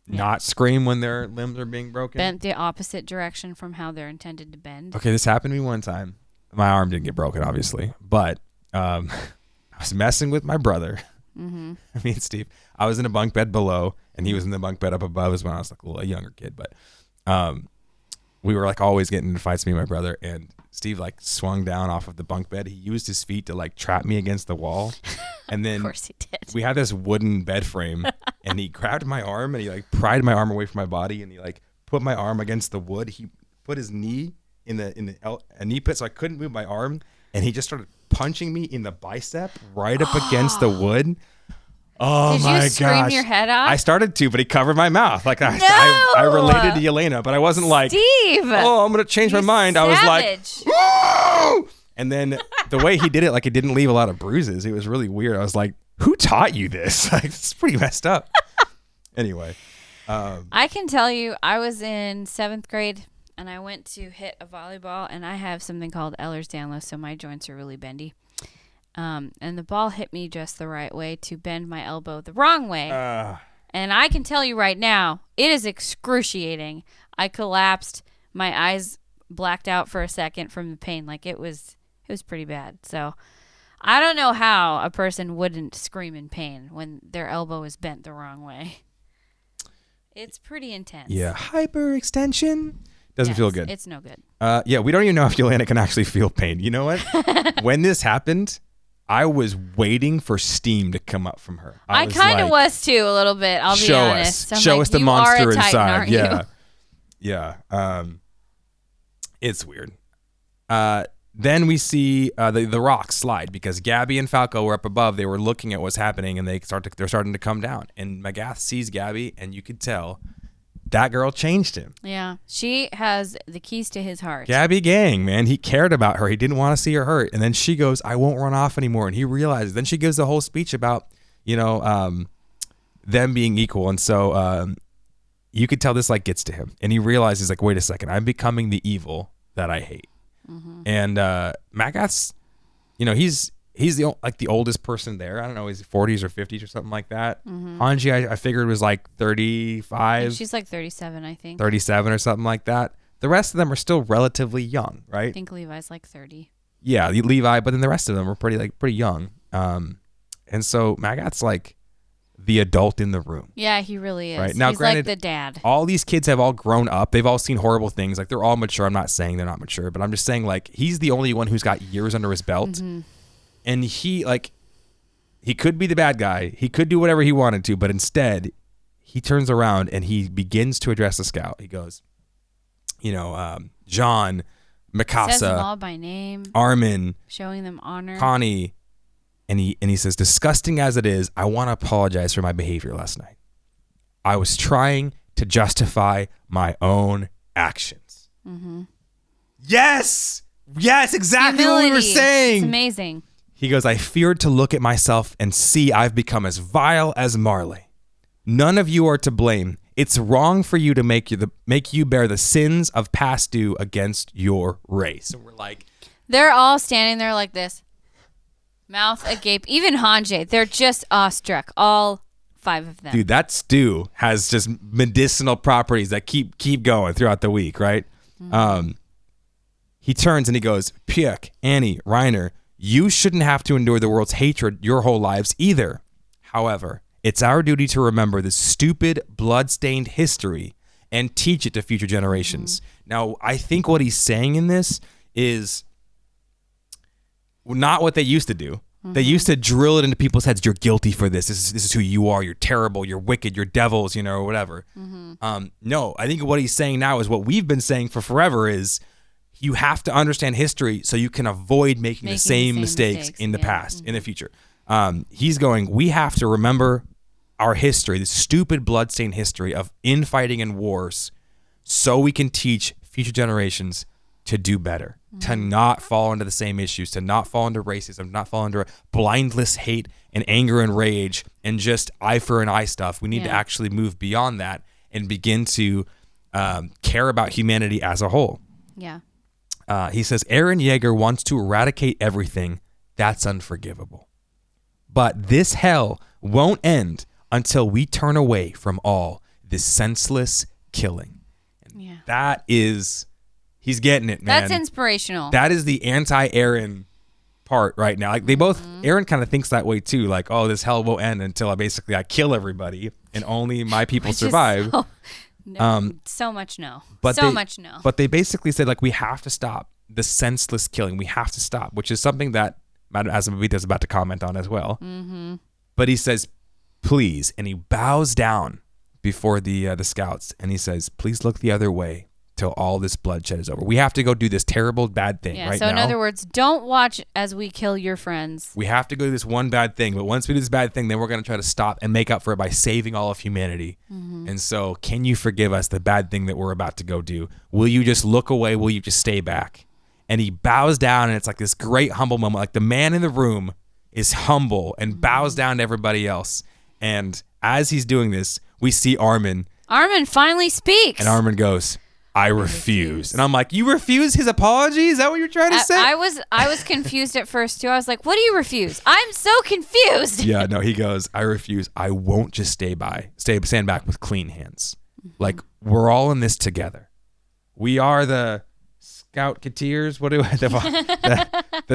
not scream when their limbs are being broken. Bent the opposite direction from how they're intended to bend. Okay, this happened to me one time. My arm didn't get broken, obviously, but I was messing with my brother. Me and Steve. I was in a bunk bed below, and he was in the bunk bed up above as when I was like a younger kid. But we were like always getting into fights, me and my brother. And Steve like swung down off of the bunk bed. He used his feet to like trap me against the wall. And then of course he did. We had this wooden bed frame, and he grabbed my arm and he like pried my arm away from my body, and he like put my arm against the wood. He put his knee in the knee pit, so I couldn't move my arm, and he just started punching me in the bicep right up against the wood. Oh my gosh! Did you scream your head off? I started to, but he covered my mouth. Like I related to Yelena, but I wasn't like, Steve. Oh, I'm gonna change my mind. Savage. I was like, whoa! And then the way he did it, like it didn't leave a lot of bruises. It was really weird. I was like, who taught you this? Like it's pretty messed up. Anyway, I can tell you, I was in 7th grade. And I went to hit a volleyball, and I have something called Ehlers-Danlos, so my joints are really bendy. And the ball hit me just the right way to bend my elbow the wrong way. And I can tell you right now, it is excruciating. I collapsed. My eyes blacked out for a second from the pain. Like it was pretty bad. So I don't know how a person wouldn't scream in pain when their elbow is bent the wrong way. It's pretty intense. Yeah, hyperextension. Doesn't feel good. It's no good. Yeah, we don't even know if Yelena can actually feel pain. You know what? When this happened, I was waiting for steam to come up from her. I kind of was too, a little bit. I'll be honest. Show us the monster Titan, inside. Yeah. Yeah. It's weird. Then we see the rocks slide because Gabby and Falco were up above. They were looking at what's happening, and they're starting to come down. And Magath sees Gabby, and you could tell that girl changed him. Yeah. She has the keys to his heart. Gabby Gang, man. He cared about her. He didn't want to see her hurt. And then she goes, I won't run off anymore. And he realizes. Then she gives the whole speech about, them being equal. And so you could tell this like gets to him. And he realizes like, wait a second. I'm becoming the evil that I hate. Mm-hmm. And Magath's, he's the oldest person there. I don't know, he's 40s or 50s or something like that. Mm-hmm. Hanji, I figured was like 35. She's like 37, I think. 37 or something like that. The rest of them are still relatively young, right? I think Levi's like 30. Yeah, Levi, but then the rest of them are pretty young. And so Magath's like the adult in the room. Yeah, he really is. Right? Now, he's granted, like the dad. All these kids have all grown up. They've all seen horrible things. Like they're all mature. I'm not saying they're not mature, but I'm just saying like he's the only one who's got years under his belt. Mm-hmm. And he could be the bad guy. He could do whatever he wanted to, but instead he turns around and he begins to address the scout. He goes, John, Mikasa, says them all by name, Armin, showing them honor. Connie, And he says, disgusting as it is, I want to apologize for my behavior last night. I was trying to justify my own actions. Mm-hmm. Yes, exactly Humility. what we were saying. It's amazing. He goes, I feared to look at myself and see I've become as vile as Marley. None of you are to blame. It's wrong for you to make you bear the sins of past due against your race. And we're like, they're all standing there like this, mouth agape. Even Hanjay, they're just awestruck. All 5 of them. dude, that stew has just medicinal properties that keep going throughout the week, right? Mm-hmm. He turns and he goes, Puck, Annie, Reiner, you shouldn't have to endure the world's hatred your whole lives either. However, it's our duty to remember this stupid, blood-stained history and teach it to future generations. Mm-hmm. Now, I think what he's saying in this is not what they used to do. Mm-hmm. They used to drill it into people's heads. You're guilty for this. This is who you are. You're terrible. You're wicked. You're devils, or whatever. Mm-hmm. No, I think what he's saying now is what we've been saying for forever is you have to understand history so you can avoid making the same mistakes in the past, in the future. He's going, we have to remember our history, this stupid bloodstained history of infighting and wars, so we can teach future generations to do better, to not fall into the same issues, to not fall into racism, not fall into blindless hate and anger and rage and just eye for an eye stuff. We need to actually move beyond that and begin to care about humanity as a whole. Yeah. He says, Eren Yeager wants to eradicate everything. That's unforgivable. But this hell won't end until we turn away from all this senseless killing. And that is, he's getting it, man. That's inspirational. That is the anti-Eren part right now. Like they both, Eren kind of thinks that way too. Like, oh, this hell won't end until I kill everybody and only my people survive. So much no. But they basically said, like, we have to stop the senseless killing. We have to stop, which is something that Azumabita is about to comment on as well. Mm-hmm. But he says, please, and he bows down before the scouts, and he says, please look the other way till all this bloodshed is over. We have to go do this terrible bad thing right now. So in other words, don't watch as we kill your friends. We have to go do this one bad thing, but once we do this bad thing, then we're going to try to stop and make up for it by saving all of humanity. Mm-hmm. And so can you forgive us the bad thing that we're about to go do? Will you just look away? Will you just stay back? And he bows down, and it's like this great humble moment. Like the man in the room is humble and bows down to everybody else. And as he's doing this, we see Armin. Armin finally speaks. And Armin goes, I refuse. And I'm like, you refuse his apology? Is that what you're trying to say? I was confused at first too. I was like, what do you refuse? I'm so confused. Yeah, no, he goes, I refuse. I won't just stand back with clean hands. Mm-hmm. Like, we're all in this together. We are the Scout-Keteers. What do the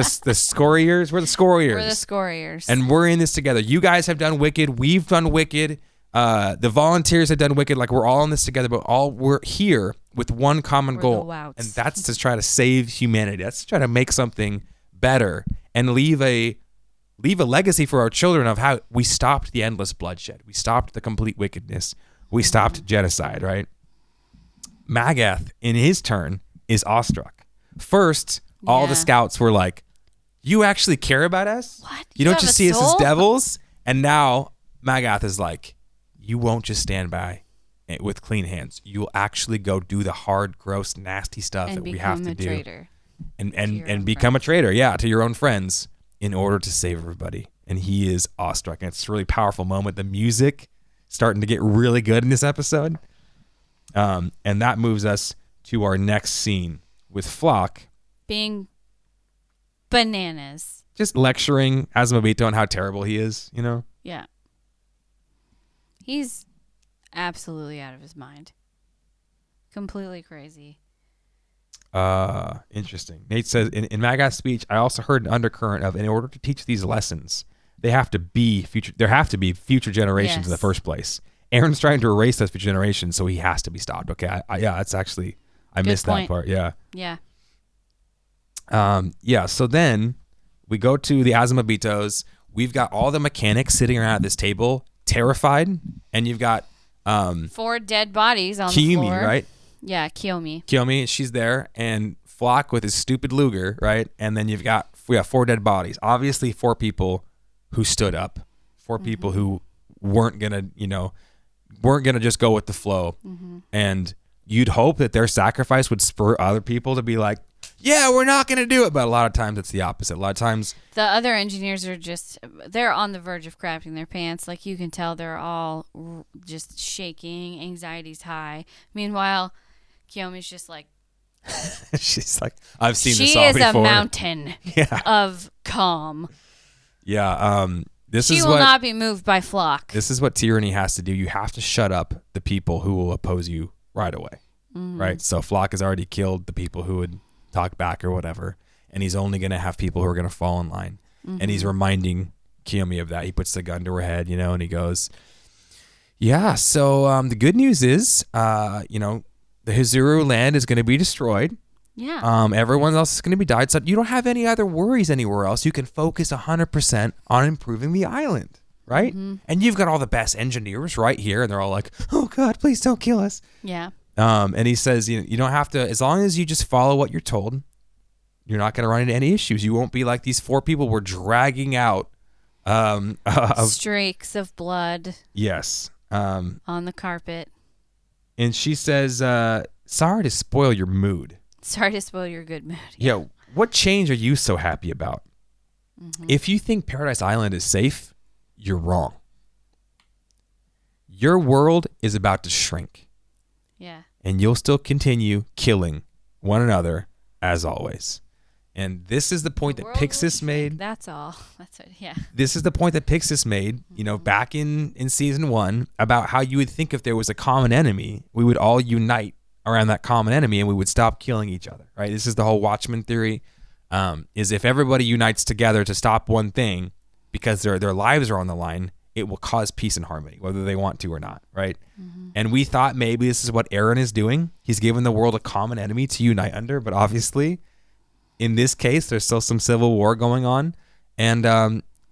Scoriers? We're the Scoriers. We're the Scoriers. And we're in this together. You guys have done wicked. We've done wicked. The volunteers have done wicked. Like, we're all in this together, but we're here with one common goal, and that's to try to save humanity. That's to try to make something better and leave a legacy for our children of how we stopped the endless bloodshed. We stopped the complete wickedness. We stopped genocide, right? Magath, in his turn, is awestruck. First, all the scouts were like, you actually care about us? What? You don't just see us as devils? And now Magath is like, you won't just stand by with clean hands. You'll actually go do the hard, gross, nasty stuff and that we have to do. Traitor. And become a traitor, to your own friends in order to save everybody. And he is awestruck. And it's a really powerful moment. The music starting to get really good in this episode. And that moves us to our next scene with Flock being bananas. Just lecturing Azumabito on how terrible he is, Yeah. He's absolutely out of his mind. Completely crazy. Interesting. Nate says, in Magath's speech, I also heard an undercurrent of, in order to teach these lessons, there have to be future generations in the first place. Eren's trying to erase those future generations, so he has to be stopped. Okay, that's actually, I missed that part. Yeah. So then we go to the Azumabitos. We've got all the mechanics sitting around at this table, terrified, and you've got 4 dead bodies on Kiyomi, the floor. right? Yeah, Kiyomi. Kiyomi, she's there, and Flock with his stupid Luger, right? And then you've got 4 dead bodies. Obviously, 4 people who stood up, 4 people who weren't gonna just go with the flow. And you'd hope that their sacrifice would spur other people to be like, yeah, we're not going to do it. But a lot of times it's the opposite. A lot of times the other engineers are they're on the verge of crapping their pants. Like, you can tell they're all just shaking. Anxiety's high. Meanwhile, Kiyomi's just like, she's like, I've seen this all before. She is a mountain of calm. Yeah. She will not be moved by Flock. This is what tyranny has to do. You have to shut up the people who will oppose you right away. Right? So Flock has already killed the people who would talk back or whatever. And he's only going to have people who are going to fall in line. And he's reminding Kiyomi of that. He puts the gun to her head, and he goes, yeah, so the good news is, the Hizuru land is going to be destroyed. Yeah. Everyone else is going to be died. So you don't have any other worries anywhere else. You can focus 100% on improving the island, right? And you've got all the best engineers right here. And they're all like, oh, God, please don't kill us. Yeah. And he says, you don't have to, as long as you just follow what you're told, you're not going to run into any issues. You won't be like these 4 people were dragging out streaks of blood. Yes. On the carpet. And she says, sorry to spoil your mood. Sorry to spoil your good mood. Yeah. What change are you so happy about? If you think Paradise Island is safe, you're wrong. Your world is about to shrink. Yeah. And you'll still continue killing one another as always. And this is the point that Pixis made. That's all. That's it. Yeah. This is the point that Pixis made, back in season 1, about how you would think if there was a common enemy, we would all unite around that common enemy and we would stop killing each other, right? This is the whole Watchmen theory, is if everybody unites together to stop one thing because their lives are on the line, it will cause peace and harmony, whether they want to or not, right? And we thought maybe this is what Eren is doing. He's given the world a common enemy to unite under, but obviously, in this case, there's still some civil war going on, and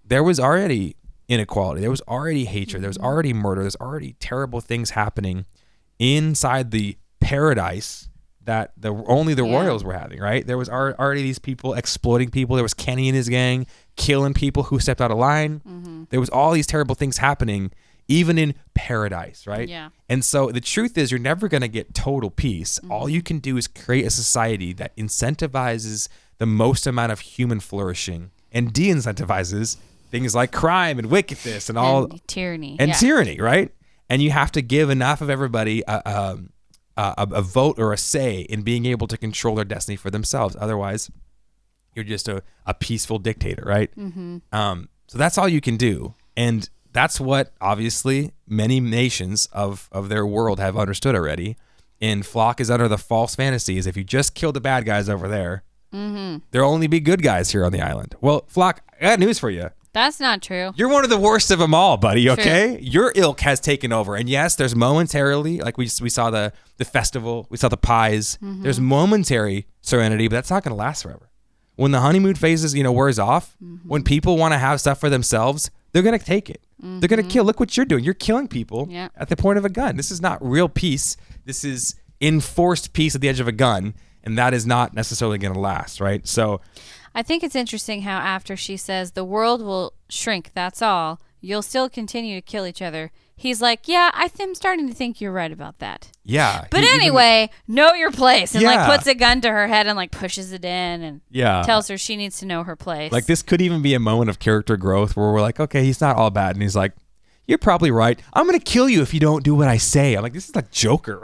there was already inequality. There was already hatred. There was already murder. There's already terrible things happening inside the paradise that only the royals were having, right? There was already these people exploiting people. There was Kenny and his gang killing people who stepped out of line. There was all these terrible things happening, even in paradise, right? Yeah. And so the truth is, you're never going to get total peace. All you can do is create a society that incentivizes the most amount of human flourishing and de-incentivizes things like crime and wickedness and all tyranny and tyranny, right? And you have to give enough of everybody a vote or a say in being able to control their destiny for themselves. Otherwise, you're just a peaceful dictator, right? So that's all you can do. And that's what, obviously, many nations of their world have understood already. And Flock is under the false fantasies. If you just kill the bad guys over there, there'll only be good guys here on the island. Well, Flock, I got news for you. That's not true. You're one of the worst of them all, buddy, okay? True. Your ilk has taken over. And yes, there's momentarily, like we saw the festival, we saw the pies. There's momentary serenity, but that's not going to last forever. When the honeymoon phases, wears off, when people want to have stuff for themselves, they're going to take it. They're going to kill. Look what you're doing. You're killing people at the point of a gun. This is not real peace. This is enforced peace at the edge of a gun, and that is not necessarily going to last, right? So I think it's interesting how after she says the world will shrink, that's all, you'll still continue to kill each other. He's like, yeah, I'm starting to think you're right about that. Yeah. But anyway, know your place. And puts a gun to her head and pushes it in and tells her she needs to know her place. Like, this could even be a moment of character growth where we're like, okay, he's not all bad. And he's like, you're probably right. I'm going to kill you if you don't do what I say. I'm like, this is like Joker,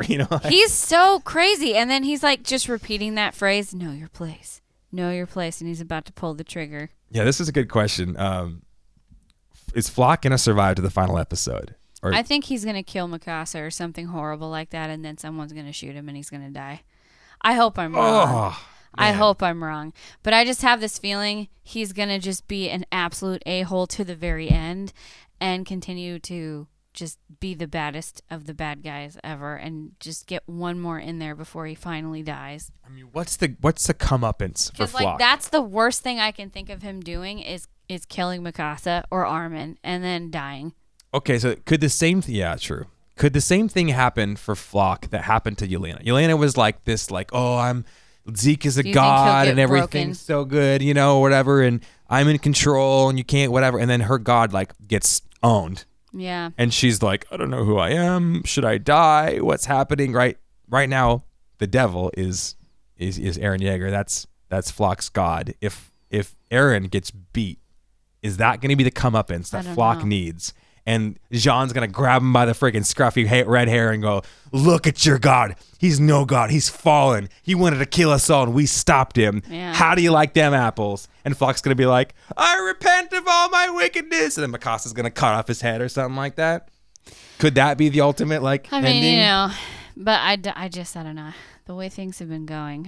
He's so crazy. And then he's like just repeating that phrase, know your place. Know your place. And he's about to pull the trigger. Yeah, this is a good question. Is Flock going to survive to the final episode? I think he's going to kill Mikasa or something horrible like that, and then someone's going to shoot him and he's going to die. I hope I'm wrong. I hope I'm wrong. But I just have this feeling he's going to just be an absolute a-hole to the very end and continue to just be the baddest of the bad guys ever and just get one more in there before he finally dies. I mean, what's the comeuppance for Flock? That's the worst thing I can think of him doing is killing Mikasa or Armin and then dying. Okay, so could the same Could the same thing happen for Flock that happened to Yelena? Yelena was like this, I'm Zeke is a Do you think he'll god get and everything's broken? so good, you know, whatever, and I'm in control and you can't, whatever. And then her god like gets owned. Yeah. And she's like, I don't know who I am. Should I die? What's happening? Right now, the devil is Eren Yeager. That's Flock's god. If Eren gets beat, is that going to be the comeuppance that Flock needs? And Jean's going to grab him by the freaking scruffy red hair and go, look at your god. He's no god. He's fallen. He wanted to kill us all and we stopped him. Yeah. How do you like them apples? And Flock's going to be like, I repent of all my wickedness. And then Mikasa's going to cut off his head or something like that. Could that be the ultimate ending? You know, but I don't know. The way things have been going,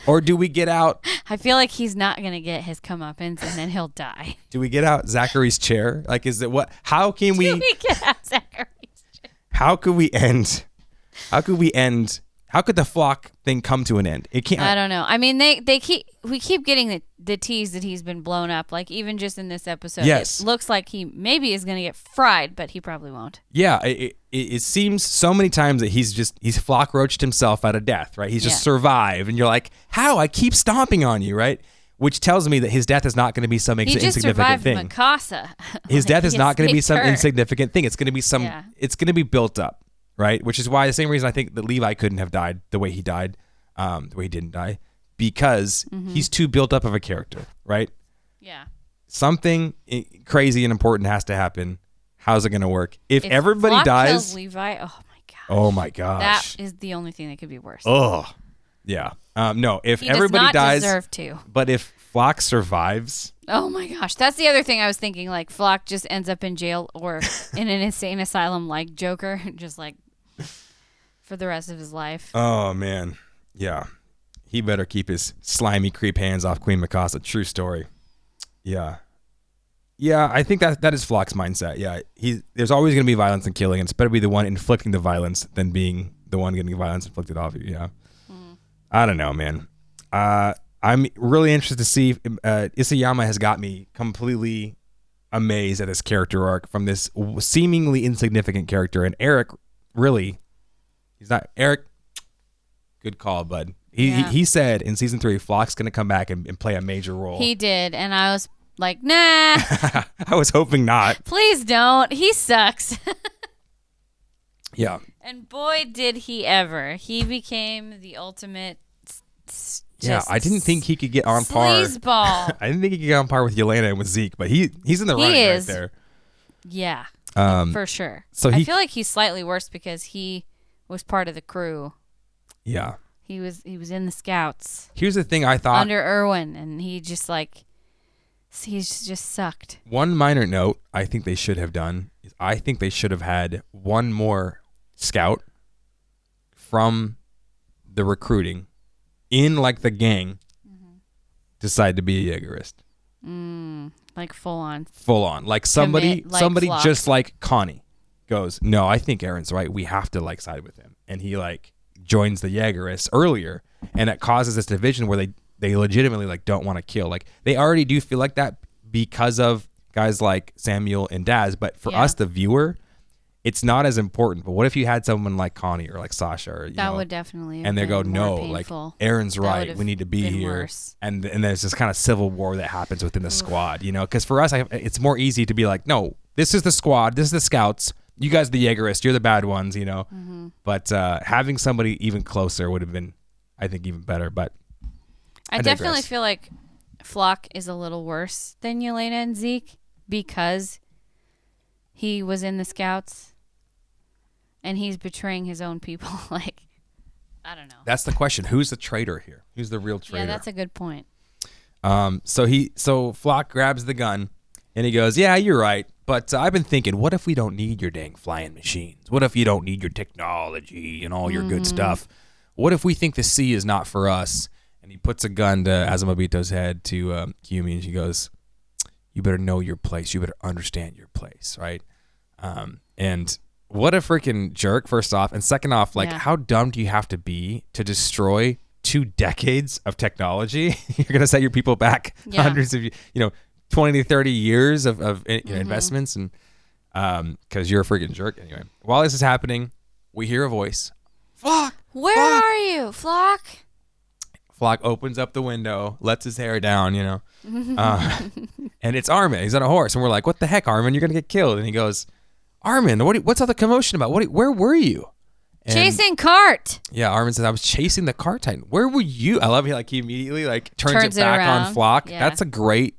Or do we get out? I feel like he's not going to get his comeuppance and then he'll die. Do we get out Zachary's chair? Like, is it what? How can we? Do we get out Zachary's chair? How could we end? How could the Flock thing come to an end? It can't. I don't know. I mean, we keep getting the tease that he's been blown up. Like even just in this episode, yes. It looks like he maybe is going to get fried, but he probably won't. Yeah, it seems so many times that he's Flock roached himself out of death, right? He's just survived, and you're like, how? I keep stomping on you, right? Which tells me that his death is not going to be some insignificant thing. He just survived Mikasa. His death is not going to be some her. insignificant thing. It's going to be some. Yeah. It's going to be built up, right? Which is why the same reason I think that Levi couldn't have died the way he died, the way he didn't die, because he's too built up of a character, right? Yeah. Something crazy and important has to happen. How's it going to work? If everybody Flock dies, kills Levi, oh my gosh, that is the only thing that could be worse. Oh, yeah. No, if he everybody does not dies, deserve to. But if Flock survives, oh my gosh, that's the other thing I was thinking. Like Flock just ends up in jail or in an insane asylum, like Joker, just like for the rest of his life. Oh man, yeah. He better keep his slimy creep hands off Queen Mikasa. True story. Yeah. Yeah, I think that is Flock's mindset. Yeah, there's always going to be violence and killing, and it's better be the one inflicting the violence than being the one getting violence inflicted off you. Yeah, I don't know, man. I'm really interested to see if Isayama has got me completely amazed at this character arc from this seemingly insignificant character, and Eric really, he's not Eric. Good call, bud. He said in season 3, Flock's going to come back and play a major role. He did, and I was like, nah. I was hoping not. Please don't. He sucks. Yeah. And boy, did he ever. He became the ultimate I didn't think he could get on par. Sleazeball. I didn't think he could get on par with Yelena and with Zeke, but he's in the running right there. Yeah, for sure. So I feel like he's slightly worse because he was part of the crew. Yeah. He was in the scouts. Here's the thing I thought. Under Erwin, and he just he's just sucked. One minor note I think they should have done is I think they should have had one more scout from the recruiting in like the gang decide to be a Jaegerist. Like full on. Like somebody Flock. just like Connie goes, no, I think Eren's right. We have to like side with him. And he like joins the Jaegerists earlier, and it causes this division where they legitimately like don't want to kill. Like they already do feel like that because of guys like Samuel and Daz, but for us the viewer, it's not as important. But what if you had someone like Connie or like Sasha or that would definitely and they go, no, painful. like Eren's right, we need to be here. Worse. And there's this kind of civil war that happens within the squad, because for us it's more easy to be like, no, this is the squad, this is the scouts, you guys are the Jaegerists, you're the bad ones, But having somebody even closer would have been, I think, even better. But I definitely feel like Flock is a little worse than Yelena and Zeke because he was in the scouts and he's betraying his own people. Like, I don't know. That's the question. Who's the traitor here? Who's the real traitor? Yeah, that's a good point. So Flock grabs the gun and he goes, yeah, you're right. But I've been thinking, what if we don't need your dang flying machines? What if you don't need your technology and all your good stuff? What if we think the sea is not for us? And he puts a gun to Azumabito's head to Kiyumi, and she goes, you better know your place. You better understand your place, right? And what a freaking jerk, first off. And second off, like, how dumb do you have to be to destroy 2 decades of technology? You're going to set your people back hundreds of, 20 to 30 years of investments, and because you're a freaking jerk. Anyway, while this is happening, we hear a voice. Flock! Where are you, Flock? Flock opens up the window, lets his hair down, and it's Armin. He's on a horse, and we're like, "What the heck, Armin? You're gonna get killed!" And he goes, "Armin, what's all the commotion about? Where were you?" And, chasing cart. Yeah, Armin says, "I was chasing the cart titan. Where were you?" I love he immediately turns it back on Flock. Yeah. That's a great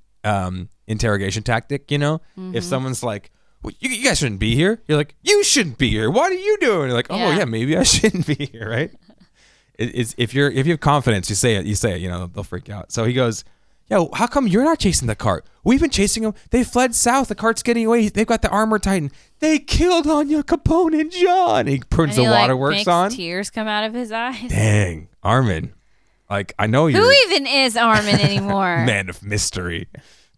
interrogation tactic. If someone's like, well, you guys shouldn't be here. You're like, you shouldn't be here. What are you doing? You're like, oh yeah, maybe I shouldn't be here, right? It's if you have confidence, you say it. They'll freak out. So he goes, yeah, how come you're not chasing the cart? We've been chasing them. They fled south. The cart's getting away. They've got the armor titan. They killed Anya, Capone, and John. He turns the waterworks on. Tears come out of his eyes. Dang, Armin. I know you're. Who even is Armin anymore? Man of mystery.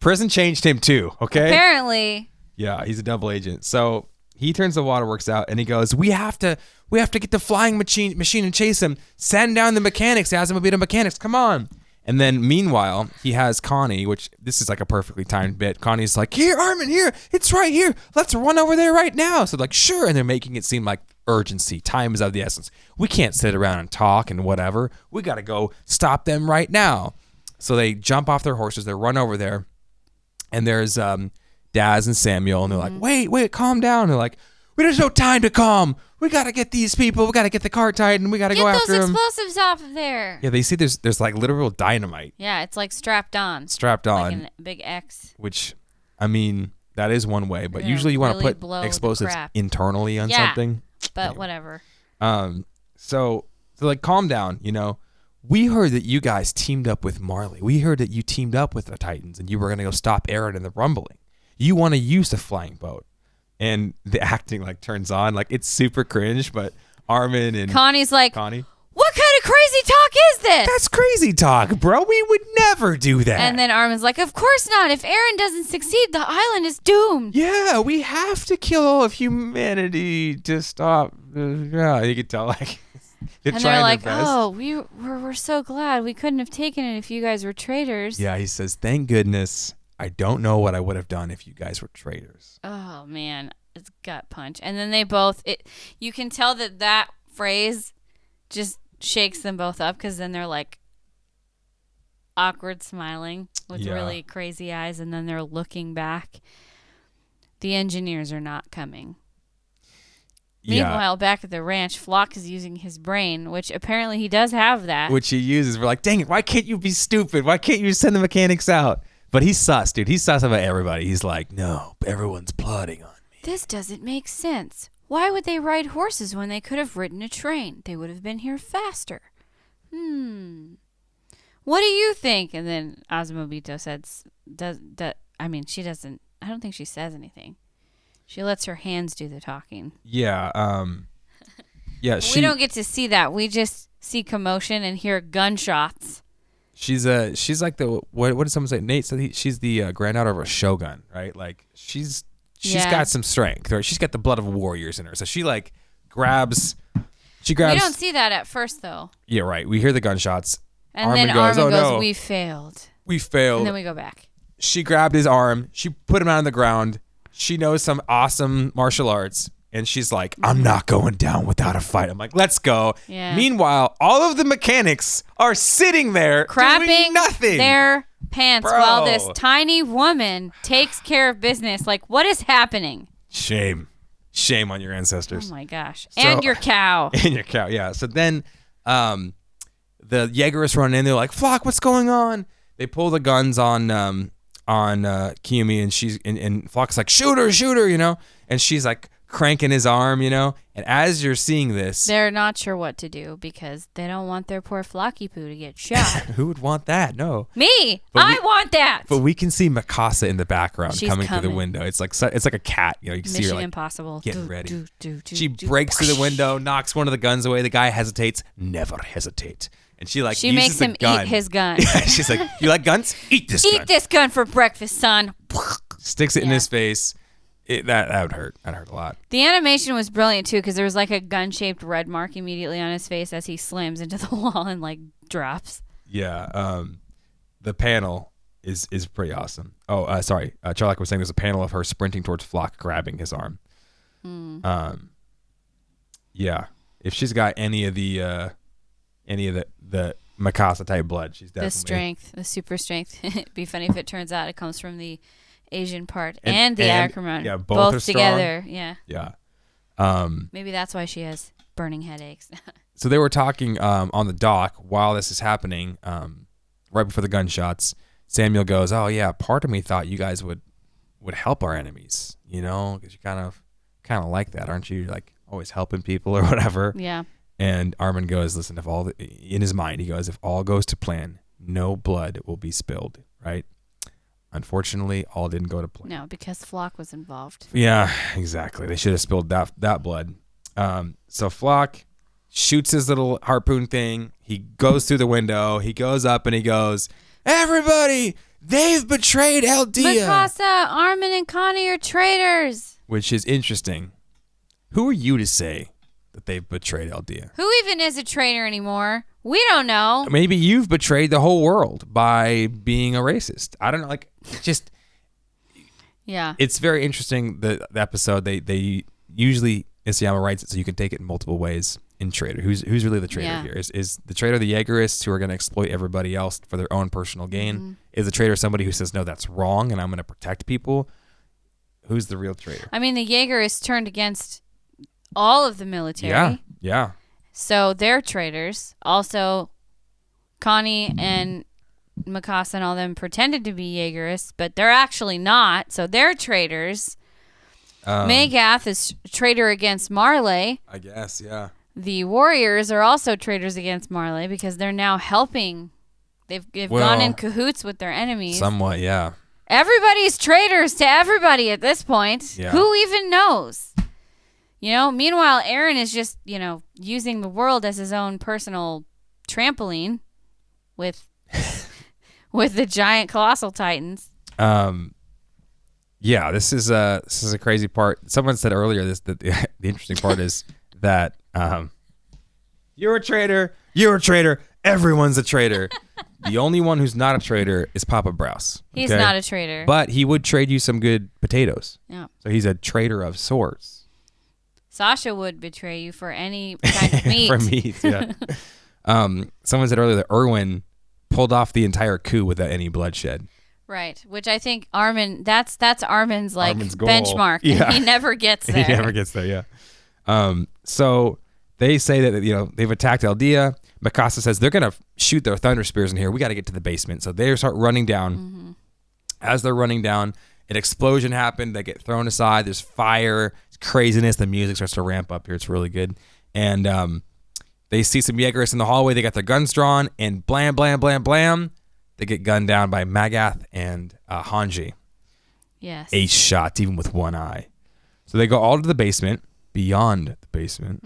Prison changed him too. Okay. Apparently. Yeah, he's a double agent. So he turns the waterworks out and he goes, we have to get the flying machine and chase him. Send down the mechanics. He has him be the mechanics. Come on. And then meanwhile, he has Connie, which this is like a perfectly timed bit. Connie's like, here, Armin, here. It's right here. Let's run over there right now. So like, sure. And they're making it seem like urgency. Time is of the essence. We can't sit around and talk and whatever. We got to go stop them right now. So they jump off their horses. They run over there. And there's Daz and Samuel. And they're like, wait, calm down. And they're like, there's no time to calm. We got to get these people. We got to get the cart titan. We got to go after them. Get those explosives off of there. Yeah, they see there's like literal dynamite. Yeah, it's like strapped on. Strapped on. Like a big X. Which, I mean, that is one way. But usually you want to put explosives internally on something. But whatever. So like, calm down, We heard that you guys teamed up with Marley. We heard that you teamed up with the Titans and you were going to go stop Aaron in the rumbling. You want to use the flying boat. And the acting turns on. It's super cringe, but Armin and Connie's like, Connie, what kind of crazy talk is this? That's crazy talk, bro. We would never do that. And then Armin's like, of course not. If Aaron doesn't succeed, the island is doomed. Yeah, we have to kill all of humanity to stop. Yeah, you could tell and they're like, oh, we're so glad. We couldn't have taken it if you guys were traitors. Yeah, he says, thank goodness. I don't know what I would have done if you guys were traitors. Oh, man. It's gut punch. And then they both, you can tell that phrase just shakes them both up because then they're like awkward smiling with really crazy eyes. And then they're looking back. The engineers are not coming. Yeah. Meanwhile, back at the ranch, Flock is using his brain, which apparently he does have that. Which he uses. We're like, dang it, why can't you be stupid? Why can't you send the mechanics out? But he's sus, dude. He's sus about everybody. He's like, no, everyone's plotting on me. This doesn't make sense. Why would they ride horses when they could have ridden a train? They would have been here faster. What do you think? And then Azumabito says, she doesn't, I don't think she says anything. She lets her hands do the talking. Yeah. We don't get to see that. We just see commotion and hear gunshots. She's like the what did someone say? Nate said she's the granddaughter of a shogun, right? She's got some strength, right? She's got the blood of warriors in her, so she grabs. We don't see that at first though. Yeah, right. We hear the gunshots, and then Armin goes, "We failed." We failed, and then we go back. She grabbed his arm. She put him out on the ground. She knows some awesome martial arts. And she's like, I'm not going down without a fight. I'm like, let's go. Yeah. Meanwhile, all of the mechanics are sitting there doing nothing. Their pants while this tiny woman takes care of business. What is happening? Shame. Shame on your ancestors. Oh, my gosh. And your cow. And your cow, yeah. So then the Jaegerists run in. They're like, Flock, what's going on? They pull the guns on Kiyumi, and Flock's like, shoot her, And she's like, cranking his arm, and as you're seeing this, they're not sure what to do because they don't want their poor Flocky Poo to get shot. Who would want that? No, me. I want that. But we can see Mikasa in the background coming through the window. It's like a cat. You can see her Impossible. Getting ready. She breaks through the window, knocks one of the guns away. The guy hesitates. Never hesitate. And she makes him eat his gun. She's like, you like guns? Eat this gun. Eat this gun for breakfast, son. Sticks it in his face. That would hurt. That hurt a lot. The animation was brilliant too because there was a gun-shaped red mark immediately on his face as he slams into the wall and drops. Yeah. The panel is pretty awesome. Oh, sorry. Charlotte was saying there's a panel of her sprinting towards Flock, grabbing his arm. Yeah. If she's got any of the Mikasa type blood. She's definitely the strength, the super strength. It'd be funny if it turns out it comes from the Asian part and the Ackerman. Yeah, both are together. strong. Yeah. Yeah. Maybe that's why she has burning headaches. So they were talking on the dock while this is happening, right before the gunshots. Samuel goes, "Oh yeah, part of me thought you guys would help our enemies, because you kind of like that, aren't you? Like always helping people or whatever." Yeah. And Armin goes, "Listen, in his mind, he goes, if all goes to plan, no blood will be spilled, right? Unfortunately, all didn't go to plan." No, because Flock was involved. Yeah, exactly. They should have spilled that blood. So Flock shoots his little harpoon thing. He goes through the window. He goes up and he goes, "Everybody, they've betrayed Aldea." Mikasa, Armin, and Connie are traitors. Which is interesting. Who are you to say that they've betrayed Aldea? Who even is a traitor anymore? We don't know. Maybe you've betrayed the whole world by being a racist. I don't know. Like, just... Yeah. It's very interesting, the episode. They usually, Isayama writes it so you can take it in multiple ways in Traitor. Who's really the traitor here? Is the traitor the Jaegerists who are going to exploit everybody else for their own personal gain? Mm-hmm. Is the traitor somebody who says, no, that's wrong and I'm going to protect people? Who's the real traitor? I mean, the Jaegerists turned against all of the military. Yeah. So they're traitors. Also, Connie and Mikasa and all them pretended to be Jaegerists, but they're actually not. So they're traitors. Magath is traitor against Marley. I guess, yeah. The Warriors are also traitors against Marley because they're now helping. They've gone in cahoots with their enemies. Somewhat, yeah. Everybody's traitors to everybody at this point. Yeah. Who even knows? Meanwhile, Eren is just, using the world as his own personal trampoline with the giant colossal titans. Yeah, this is a crazy part. Someone said earlier the interesting part is that you're a traitor, everyone's a traitor. The only one who's not a traitor is Papa Browse. He's not a traitor. But he would trade you some good potatoes. Yeah. So he's a traitor of sorts. Sasha would betray you for any kind of meat. For meat, yeah. Someone said earlier that Erwin pulled off the entire coup without any bloodshed. Right, which I think Armin, that's Armin's goal. benchmark. Yeah. He never gets there. He never gets there, yeah. So they say that, they've attacked Aldea. Mikasa says they're going to shoot their thunder spears in here. We got to get to the basement. So they start running down. Mm-hmm. As they're running down, an explosion happened. They get thrown aside. There's fire, craziness. The music starts to ramp up here. It's really good. And they see some Jaegerists in the hallway. They got their guns drawn, and blam, blam, blam, blam. They get gunned down by Magath and Hanji. Yes. Ace shots, even with one eye. So they go all to the basement, beyond the basement,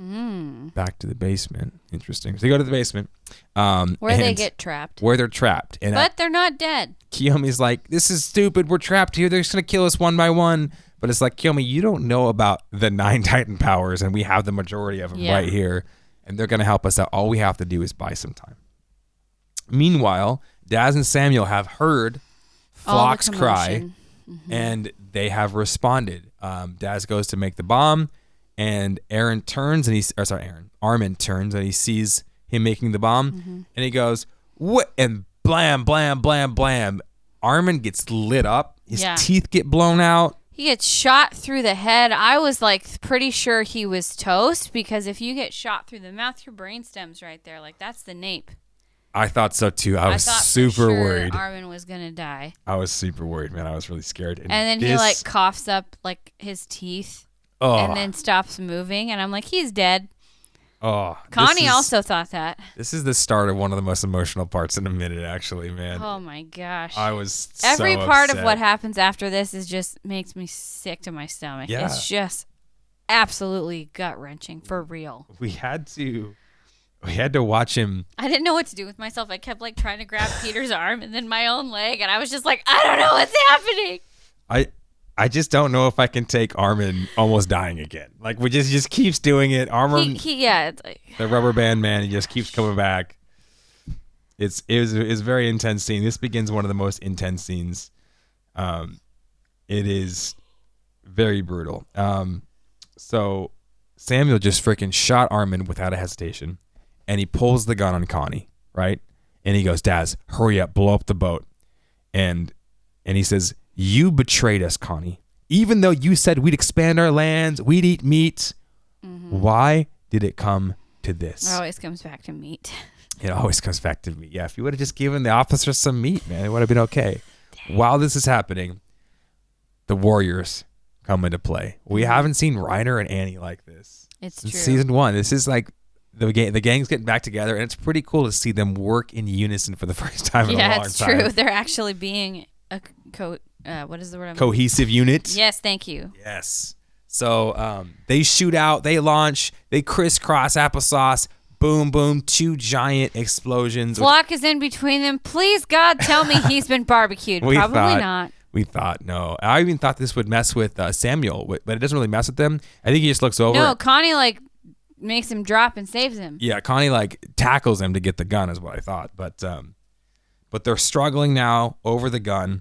back to the basement. Interesting. So they go to the basement. Where they get trapped. Where they're trapped. But they're not dead. Kiyomi's like, this is stupid. We're trapped here. They're just going to kill us one by one. But it's like, Kiyomi, you don't know about the 9 Titan powers, and we have the majority of them right here. And they're going to help us out. All we have to do is buy some time. Meanwhile, Daz and Samuel have heard Flock's cry, and they have responded. Daz goes to make the bomb, and Armin turns, and he sees him making the bomb, and he goes, "What?" And blam, blam, blam, blam. Armin gets lit up. His teeth get blown out. He gets shot through the head. I was pretty sure he was toast, because if you get shot through the mouth, your brain stem's right there. That's the nape. I thought so too. I was super worried. Armin was gonna die. I was super worried, man. I was really scared. And then he coughs up his teeth, and then stops moving, and I'm like, he's dead. Oh, Connie also thought that. This is the start of one of the most emotional parts in a minute, actually, man. Oh my gosh. I was every part upset. of what happens after this is just makes me sick to my stomach. Yeah. It's just absolutely gut wrenching for real. We had to watch him. I didn't know what to do with myself. I kept trying to grab Peter's arm and then my own leg, and I was just like, I don't know what's happening. I just don't know if I can take Armin almost dying again. We just keeps doing it. Armin, it's the rubber band man, he just keeps coming back. It was a very intense scene. This begins one of the most intense scenes. It is very brutal. So Samuel just freaking shot Armin without a hesitation. And he pulls the gun on Connie, right? And he goes, Daz, hurry up, blow up the boat. And he says, you betrayed us, Connie. Even though you said we'd expand our lands, we'd eat meat. Why did it come to this? It always comes back to meat. It always comes back to meat. Yeah, if you would have just given the officers some meat, man, it would have been okay. Dang. While this is happening, the warriors come into play. We haven't seen Reiner and Annie like this. It's since true. Season 1. This is like the gang's getting back together, and it's pretty cool to see them work in unison for the first time in a long time. Yeah, it's true. They're actually being a what is the word? Cohesive unit. Yes, thank you. Yes. So they shoot out, they launch, they crisscross applesauce. Boom, boom, 2 giant explosions. Flock is in between them. Please, God, tell me he's been barbecued. Probably not. We thought, no. I even thought this would mess with Samuel, but it doesn't really mess with them. I think he just looks over. No, Connie, makes him drop and saves him. Yeah, Connie, tackles him to get the gun is what I thought. But they're struggling now over the gun.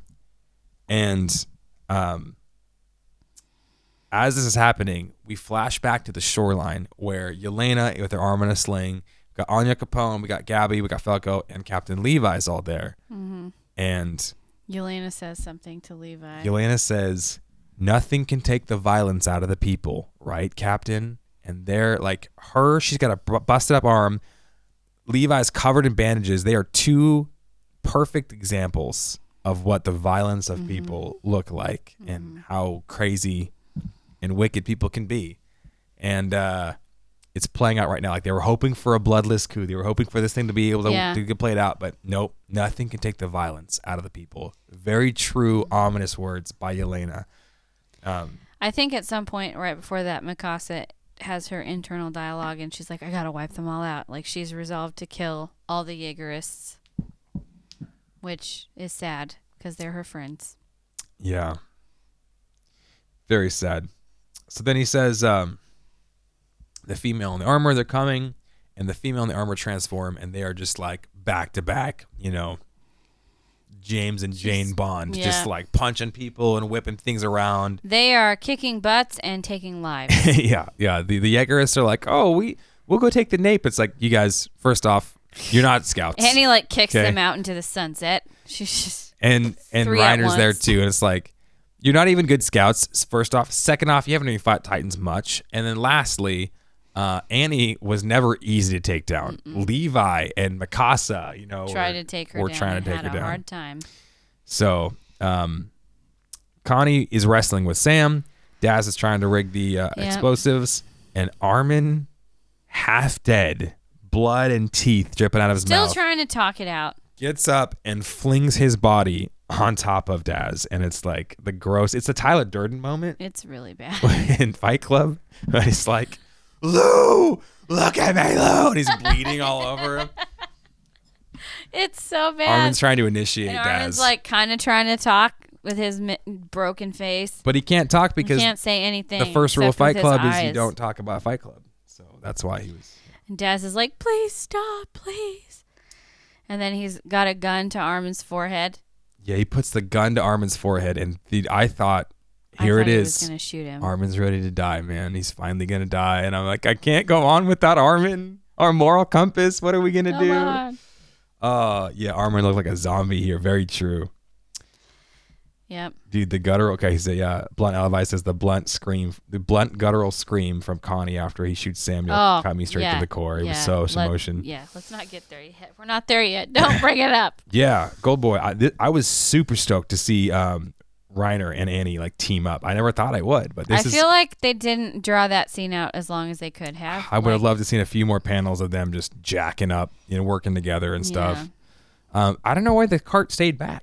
And as this is happening, we flash back to the shoreline where Yelena with her arm in a sling, we got Anya Capone, we got Gabby, we got Falco, and Captain Levi's all there. Mm-hmm. And Yelena says something to Levi. Yelena says, nothing can take the violence out of the people, right, Captain? And they're she's got a busted up arm. Levi's covered in bandages. They are 2 perfect examples of what the violence of people look like and how crazy and wicked people can be. And it's playing out right now. They were hoping for a bloodless coup. They were hoping for this thing to be able to get played out, but nope, nothing can take the violence out of the people. Very true, ominous words by Yelena. I think at some point right before that, Mikasa has her internal dialogue and she's like, I gotta wipe them all out. She's resolved to kill all the Jaegerists, which is sad because they're her friends. Yeah. Very sad. So then he says, the female in the armor, they're coming, and the female in the armor transform, and they are just back to back, James and Jane Bond, just punching people and whipping things around. They are kicking butts and taking lives. yeah. The Jaegerists are we'll go take the nape. It's you guys, first off, you're not scouts. Annie kicks them out into the sunset. She's just and Reiner's there too, and it's you're not even good scouts, first off. Second off, you haven't even fought Titans much. And then lastly, Annie was never easy to take down. Levi and Mikasa, tried to take her down. Had a hard time. So Connie is wrestling with Sam. Daz is trying to rig the explosives. And Armin, half dead, blood and teeth dripping out of his mouth. Still trying to talk it out. Gets up and flings his body on top of Daz, and it's the gross. It's the Tyler Durden moment. It's really bad in Fight Club. But he's Lou, look at me, Lou, and he's bleeding all over him. It's so bad. Armin's trying to initiate and Daz. Armin's kind of trying to talk with his broken face, but he can't talk because he can't say anything. The first rule of Fight Club is you don't talk about Fight Club, so that's why he was. And Daz is please stop, please. And then he's got a gun to Armin's forehead. Yeah, he puts the gun to Armin's forehead, and I thought, here it is. He was going to shoot him. Armin's ready to die, man. He's finally going to die. And I'm I can't go on without Armin. Our moral compass. What are we going to do? Yeah, Armin looked like a zombie here. Very true. Yep. Dude, the guttural. Okay, so yeah, Blunt Alibi says the blunt guttural scream from Connie after he shoots Samuel cut me straight to the core. It was so emotion. Yeah, let's not get there yet. We're not there yet. Don't bring it up. Yeah, Gold Boy. I was super stoked to see Reiner and Annie team up. I never thought I would, but I feel they didn't draw that scene out as long as they could have. I would have loved to seen a few more panels of them just jacking up, working together and stuff. I don't know why the cart stayed back.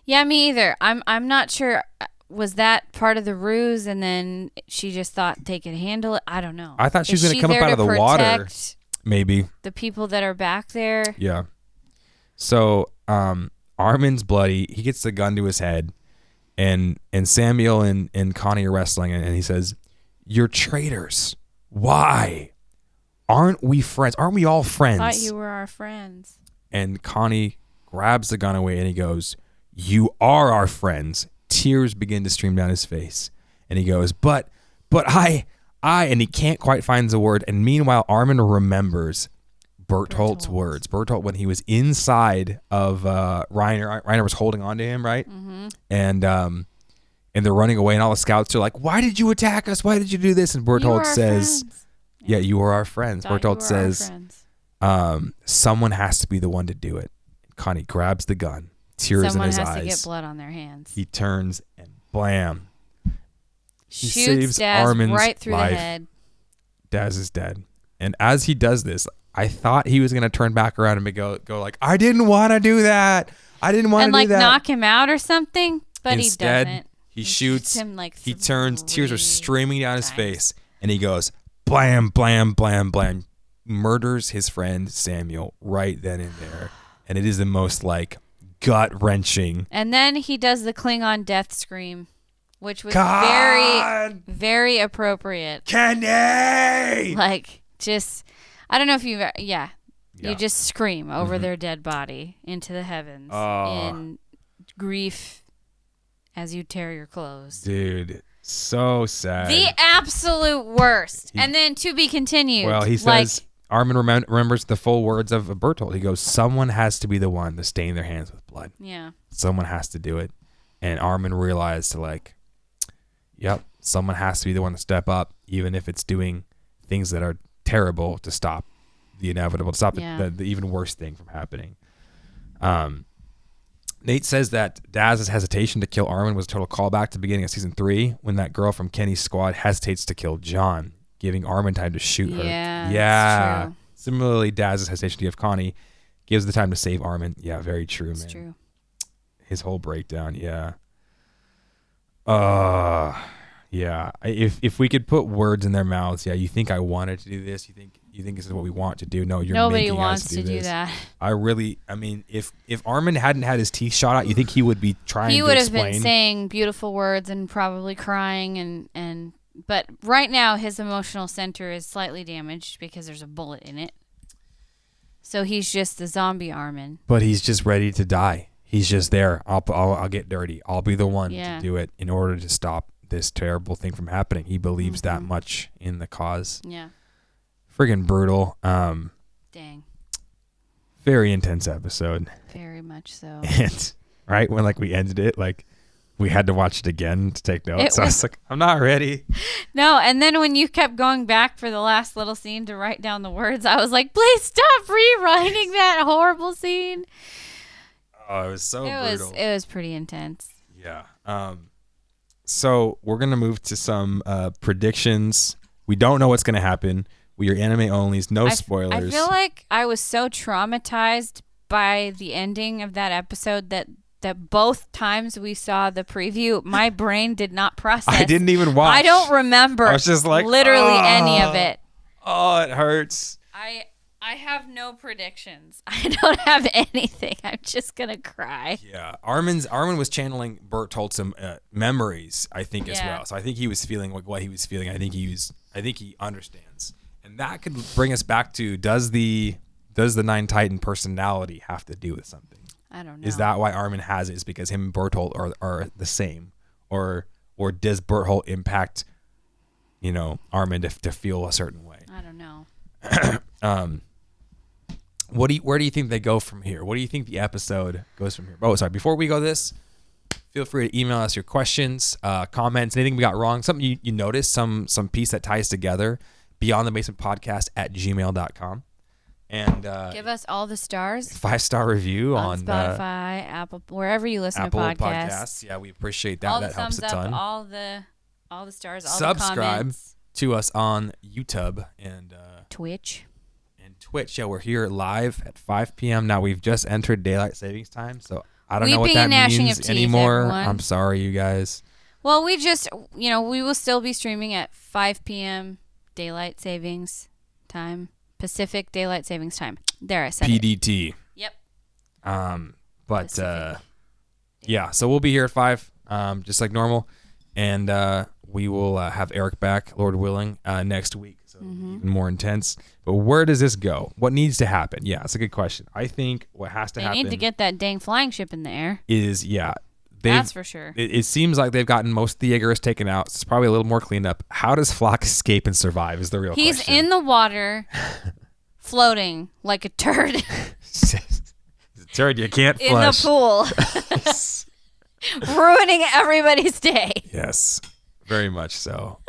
Yeah, me either. I'm not sure. Was that part of the ruse, and then she just thought they could handle it? I don't know. I thought she was going to come up out of the water. Maybe the people that are back there. Yeah. So Armin's bloody. He gets the gun to his head, and Samuel and Connie are wrestling, and he says, "You're traitors. Why? Aren't we friends? Aren't we all friends?" I thought you were our friends. And Connie grabs the gun away, and he goes, "You are our friends." Tears begin to stream down his face. And he goes, but I, and he can't quite find the word. And meanwhile, Armin remembers, Bertholdt's words. Bertholdt, when he was inside of Reiner was holding on to him, right? Mm-hmm. And they're running away, and all the scouts are like, "Why did you attack us? Why did you do this?" And Bertholdt says, "Yeah, you were our friends." Bertholdt says, "Someone has to be the one to do it." Connie grabs the gun, tears in his eyes. Someone has to get blood on their hands. He turns and blam. He Shoots saves Daz Armin's right through life. the head. Daz is dead. And as he does this, I thought he was going to turn back around and go like, "I didn't want to do that. I didn't want to do that." And knock him out or something, but Instead, he doesn't. He shoots him he turns, tears are streaming down his times. face, and he goes, blam, blam, blam, blam. Murders his friend Samuel right then and there. And it is the most gut-wrenching. And then he does the Klingon death scream, which was very, very appropriate. Kenny! I don't know if you've, you just scream over their dead body into the heavens in grief as you tear your clothes. Dude, so sad. The absolute worst. And then to be continued. Well, he says, Armin remembers the full words of Bertholdt. He goes, "Someone has to be the one to stain their hands with blood." Yeah. Someone has to do it. And Armin realized yep, someone has to be the one to step up, even if it's doing things that are terrible, to stop the inevitable, to stop the even worse thing from happening. Nate says that Daz's hesitation to kill Armin was a total callback to the beginning of season 3, when that girl from Kenny's squad hesitates to kill John, giving Armin time to shoot her. Yeah. That's true. Similarly, Daz's hesitation to give Connie gives the time to save Armin. Yeah, very true, man. That's true. His whole breakdown, yeah. Yeah. If we could put words in their mouths, you think I wanted to do this? You think this is what we want to do? No, Nobody making wants us do to do this. that. If Armin hadn't had his teeth shot out, you think he would be trying to explain? He would have been saying beautiful words and probably crying but right now his emotional center is slightly damaged because there's a bullet in it. So he's just the zombie Armin. But he's just ready to die. He's just there. I'll get dirty. I'll be the one to do it in order to stop this terrible thing from happening. He believes that much in the cause. Yeah. Friggin' brutal. Dang. Very intense episode. Very much so. And right when we ended it, we had to watch it again to take notes. I was like, I'm not ready. No, and then when you kept going back for the last little scene to write down the words, I was like, please stop rewriting that horrible scene. Oh, it was so brutal. It was pretty intense. Yeah. So we're going to move to some predictions. We don't know what's going to happen. We are anime onlys, no spoilers. I feel like I was so traumatized by the ending of that episode that both times we saw the preview, my brain did not process. I didn't even watch. I don't remember. I was just literally any of it. Oh, it hurts. I have no predictions. I don't have anything. I'm just gonna cry. Yeah, Armin was channeling Bertholdt's memories, I think, as well. So I think he was feeling what he was feeling. I think he understands, and that could bring us back to does the Nine Titan personality have to do with something? I don't know. Is that why Armin has it? Is because him and Bertholdt are the same, or does Bertholdt impact, Armin to feel a certain way? I don't know. Where do you think they go from here? What do you think the episode goes from here? Oh, sorry. Before we go this, feel free to email us your questions, comments, anything we got wrong, something you noticed, some piece that ties together, beyondthebasementpodcast @gmail.com. And give us all the stars. 5-star review on Spotify, Apple, wherever you listen Apple to podcasts. Yeah, we appreciate that. All that the helps thumbs a ton. up, all the stars, all Subscribe the comments. to us on YouTube and Twitch. Twitch. Yeah, we're here live at 5 p.m. Now we've just entered daylight savings time, so I don't know what Weeping that and gnashing means of teeth, anymore. everyone. I'm sorry, you guys. Well, we just, we will still be streaming at 5 p.m. daylight savings time, Pacific daylight savings time. There, I said PDT. it. Yep. But yeah, so we'll be here at 5, just like normal, and we will have Eric back, Lord willing, next week. So even more intense. But where does this go? What needs to happen? Yeah, it's a good question. I think what has to happen. They need to get that dang flying ship in the air. That's for sure. It seems like they've gotten most of the Jaegerists taken out. So it's probably a little more cleaned up. How does Flock escape and survive is the real question. He's in the water floating like a turd Turd, you can't in flush. the pool, ruining everybody's day. Yes, very much so.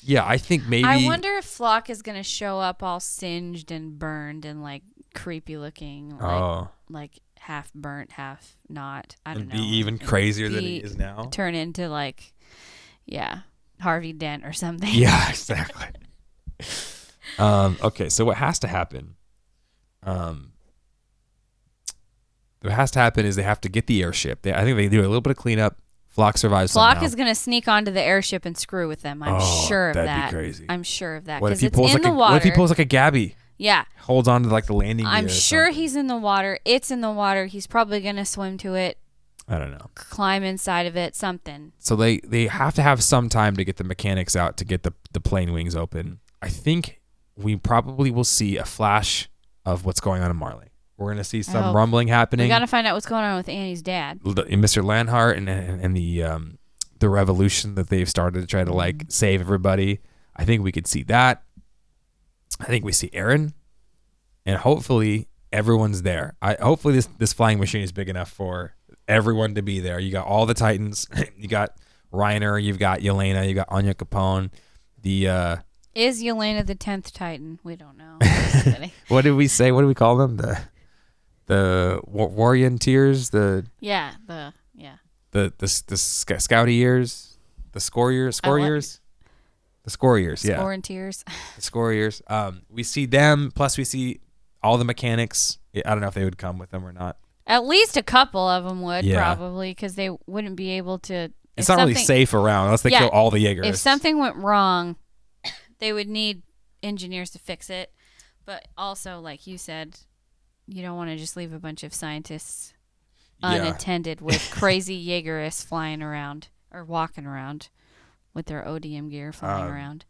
Yeah, I think maybe. I wonder if Flock is gonna show up all singed and burned and like creepy looking, like half burnt, half not. I don't know. Be even crazier than he is now. Turn into like, Harvey Dent or something. Yeah, exactly. Okay, so what has to happen? What has to happen is they have to get the airship. I think they do a little bit of cleanup. Flock survives. Flock is going to sneak onto the airship and screw with them. I'm sure of that. That'd be crazy. I'm sure of that. What if he it's pulls in like the water. What if he pulls like a Gabby? Yeah. Holds on to like the landing gear. I'm sure he's in the water. It's in the water. He's probably going to swim to it. I don't know. Climb inside of it, something. So they have to have some time to get the mechanics out to get the plane wings open. I think we probably will see a flash of what's going on in Marley. We're going to see some rumbling happening. We got to find out what's going on with Annie's dad. Mr. Lanhart and the revolution that they've started to try to like save everybody. I think we could see that. I think we see Aaron, and hopefully everyone's there. Hopefully this flying machine is big enough for everyone to be there. You got all the Titans. You got Reiner. You've got Yelena. You got Anya Capone. Is Yelena the 10th Titan? We don't know. What did we say? What do we call them? The Warrior-teers? The Scouty years? The Scoriers? The Scoriers, yeah. Score-and-tears. The Scoriers. We see them, plus we see all the mechanics. I don't know if they would come with them or not. At least a couple of them would, probably, because they wouldn't be able to... It's not really safe around unless they kill all the Jaegerists. If something went wrong, they would need engineers to fix it. But also, like you said, you don't want to just leave a bunch of scientists unattended with crazy Jaegerists flying around or walking around with their ODM gear flying around.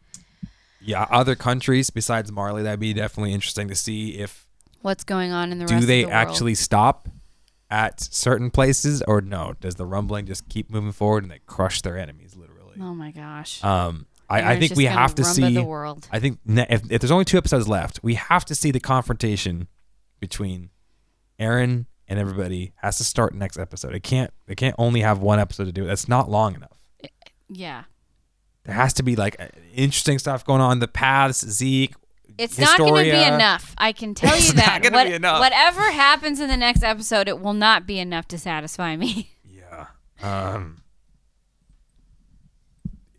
Yeah, other countries besides Marley, that'd be definitely interesting to see if... What's going on in the rest of the world. Do they actually stop at certain places or no? Does the rumbling just keep moving forward and they crush their enemies, literally? Oh, my gosh. I think we have to see... The world. I think if there's only 2 episodes left, we have to see the confrontation between Aaron and everybody. Has to start next episode. They can't only have 1 episode to do it. That's not long enough. Yeah. There has to be like interesting stuff going on. The paths, Zeke. It's not going to be enough. I can tell you that. It's not going to be enough. Whatever happens in the next episode, it will not be enough to satisfy me. Yeah.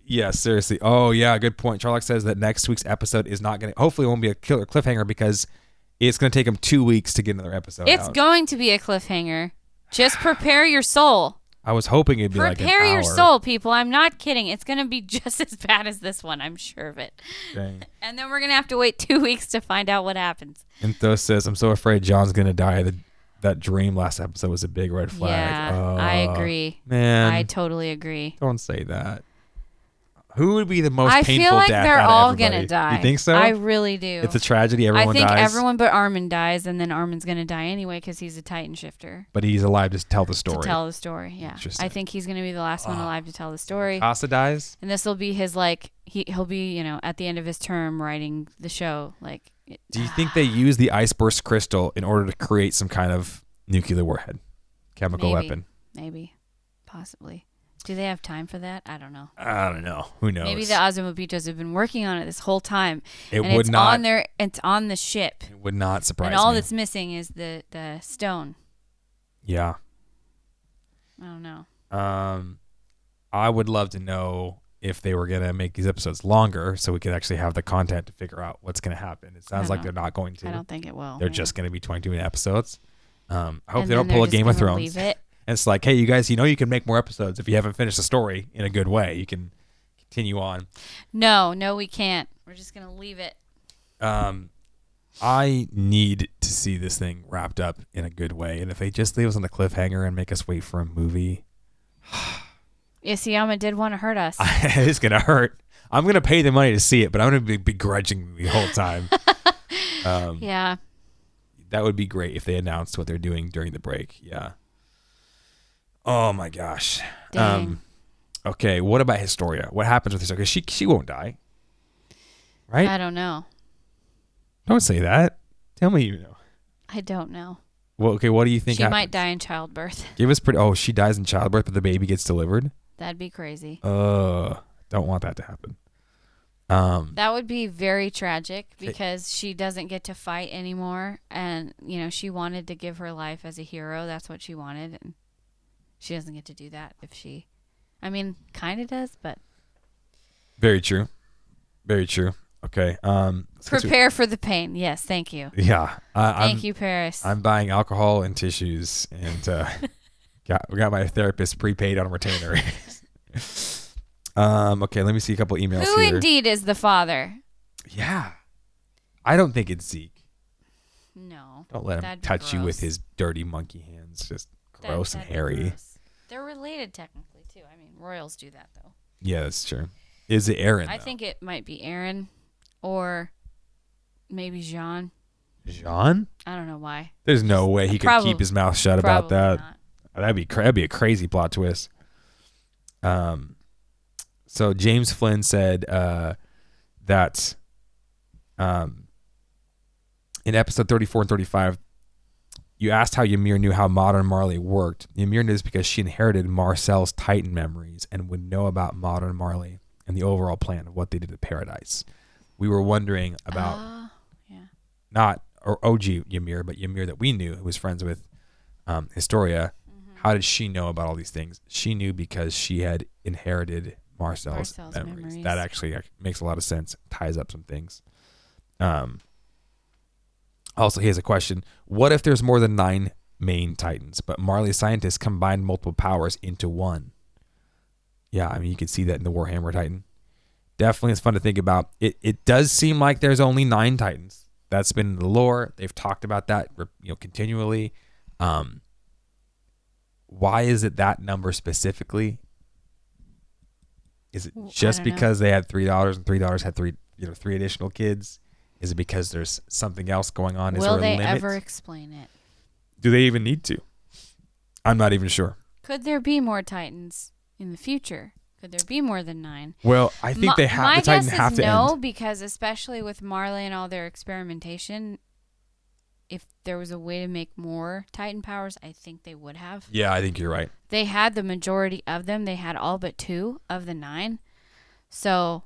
Yeah, seriously. Oh, yeah, good point. Charlotte says that next week's episode is not going to... Hopefully it won't be a killer cliffhanger because it's going to take them 2 weeks to get another episode It's out. going to be a cliffhanger. Just prepare your soul. I was hoping it'd be like an hour. Prepare your soul, people. I'm not kidding. It's going to be just as bad as this one. I'm sure of it. Dang. And then we're going to have to wait 2 weeks to find out what happens. Intho says, I'm so afraid John's going to die. That dream last episode was a big red flag. Yeah, I agree. Man. I totally agree. Don't say that. Who would be the most painful death? I feel like they're all going to die. You think so? I really do. It's a tragedy. Everyone dies. I think everyone but Armin dies, and then Armin's going to die anyway because he's a Titan shifter. But he's alive to tell the story. Yeah. I think he's going to be the last one alive to tell the story. Casa dies? And this will be his, he'll be, at the end of his term writing the show. Do you think they use the ice burst crystal in order to create some kind of nuclear warhead? Chemical weapon? Maybe. Possibly. Do they have time for that? I don't know. Who knows? Maybe the Azumabitos have been working on it this whole time. It's on the ship. It would not surprise me. And all that's missing is the stone. Yeah. I don't know. I would love to know if they were going to make these episodes longer so we could actually have the content to figure out what's going to happen. It sounds like they're not going to. I don't think it will. They're just going to be 22-minute episodes. I hope they don't pull a Game of Thrones. Leave it. And it's like, hey, you guys, you can make more episodes if you haven't finished the story in a good way. You can continue on. No, we can't. We're just going to leave it. I need to see this thing wrapped up in a good way. And if they just leave us on the cliffhanger and make us wait for a movie. Isayama did want to hurt us. It's going to hurt. I'm going to pay the money to see it, but I'm going to be begrudging the whole time. Yeah. That would be great if they announced what they're doing during the break. Yeah. Oh my gosh. Dang. Okay, what about Historia? What happens with Historia? Because she won't die, right? I don't know. Don't say that. Tell me you know. I don't know. Well, okay, what do you think She happens? might die in childbirth. Give us she dies in childbirth, but the baby gets delivered? That'd be crazy. Don't want that to happen. That would be very tragic because she doesn't get to fight anymore. And, she wanted to give her life as a hero. That's what she wanted. And she doesn't get to do that kind of does, but. Very true. Very true. Okay. Prepare for the pain. Yes. Thank you. Yeah. Thank you, Paris. I'm buying alcohol and tissues and we got my therapist prepaid on retainer. Okay, let me see a couple emails Who here. indeed is the father? Yeah. I don't think it's Zeke. No. Don't let him touch you with his dirty monkey hands. Just gross and hairy. Gross. They're related technically, too. Royals do that, though. Yeah, that's true. Is it Aaron, I think it might be Aaron or maybe Jean. Jean? I don't know why. There's no way he could keep his mouth shut about that. Not. That'd be a crazy plot twist. So James Flynn said that in episode 34 and 35, you asked how Ymir knew how modern Marley worked. Ymir knew this because she inherited Marcel's Titan memories and would know about modern Marley and the overall plan of what they did at Paradise. We were wondering about not OG Ymir, but Ymir that we knew, who was friends with Historia. Mm-hmm. How did she know about all these things? She knew because she had inherited Marcel's memories. That actually makes a lot of sense. Ties up some things. Also, he has a question. What if there's more than 9 main Titans, but Marley scientists combined multiple powers into one? Yeah, you can see that in the Warhammer Titan. Definitely, it's fun to think about. It does seem like there's only 9 Titans. That's been in the lore. They've talked about that, continually. Why is it that number specifically? Is it just because they had $3 and $3 had 3 additional kids? Is it because there's something else going on? Is Will there a they limit? ever explain it? Do they even need to? I'm not even sure. Could there be more Titans in the future? Could there be more than 9? Well, I think the Titans have to end. No, because especially with Marley and all their experimentation, if there was a way to make more Titan powers, I think they would have. Yeah, I think you're right. They had the majority of them. They had all but 2 of the 9. So...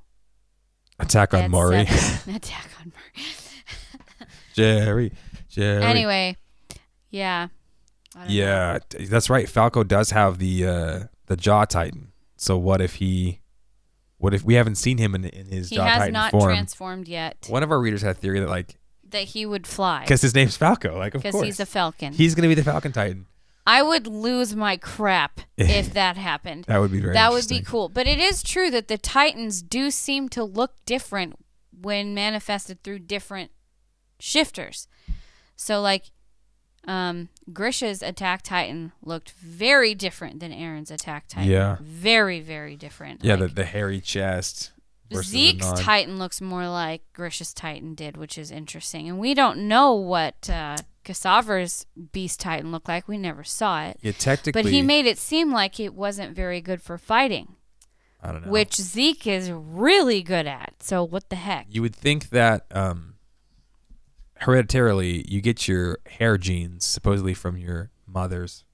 Attack on Murray. Attack on Murray. Jerry. Anyway, yeah. Yeah, that's right. Falco does have the Jaw Titan. So what if we haven't seen him in his Jaw Titan form? He has not transformed yet. One of our readers had a theory that he would fly. Because his name's Falco, of course. Because he's a falcon. He's going to be the Falcon Titan. I would lose my crap if that happened. That would be That would be cool. But it is true that the Titans do seem to look different when manifested through different shifters. So, Grisha's Attack Titan looked very different than Aaron's Attack Titan. Yeah. Very, very different. Yeah, the hairy chest. Zeke's Titan looks more like Grisha's Titan did, which is interesting. And we don't know what Kassavar's Beast Titan looked like. We never saw it. Yeah, technically. But he made it seem like it wasn't very good for fighting. I don't know. Which Zeke is really good at. So what the heck? You would think that hereditarily you get your hair genes supposedly from your mother's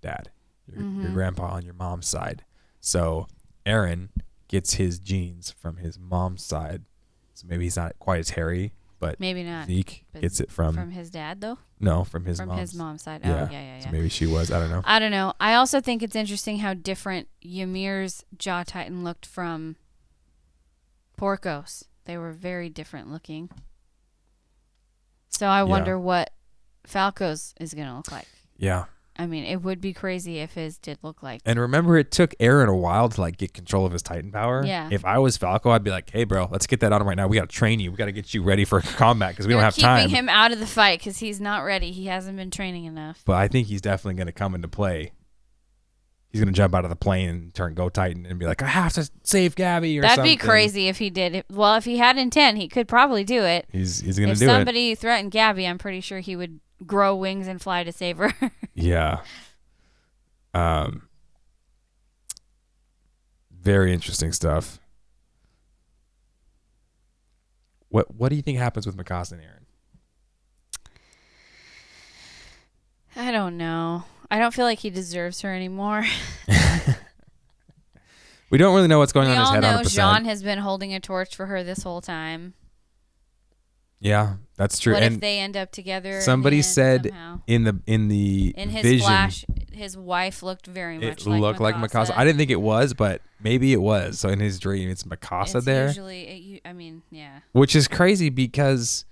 dad, your grandpa on your mom's side. So Aaron gets his genes from his mom's side. So maybe he's not quite as hairy, but maybe not. Zeke gets it from his dad though? No, from his mom's side. Yeah. Oh, yeah. So maybe she was. I don't know. I also think it's interesting how different Ymir's Jaw Titan looked from Porco's. They were very different looking. So I wonder what Falco's is going to look like. Yeah. It would be crazy if his did look like. And remember, it took Aaron a while to get control of his Titan power. Yeah. If I was Falco, I'd be like, "Hey, bro, let's get that on him right now. We got to train you. We got to get you ready for combat because we don't have time." Keeping him out of the fight because he's not ready. He hasn't been training enough. But I think he's definitely going to come into play. He's going to jump out of the plane and turn Go Titan and be like, "I have to save Gabby," or something. That'd be crazy if he did it. Well, if he had intent, he could probably do it. He's going to do it. If somebody threatened Gabby, I'm pretty sure he would grow wings and fly to save her. Yeah. Very interesting stuff. What do you think happens with Mikasa and Eren? I don't know. I don't feel like he deserves her anymore. We don't really know what's going on in his head. We all 100%. know Jean has been holding a torch for her this whole time. Yeah, that's true. What and if they end up together? Somebody said somehow? in his vision, flash, his wife looked very much like Mikasa. I didn't think it was, but maybe it was. So in his dream, it's Mikasa it's there. Usually, yeah. Which is crazy because,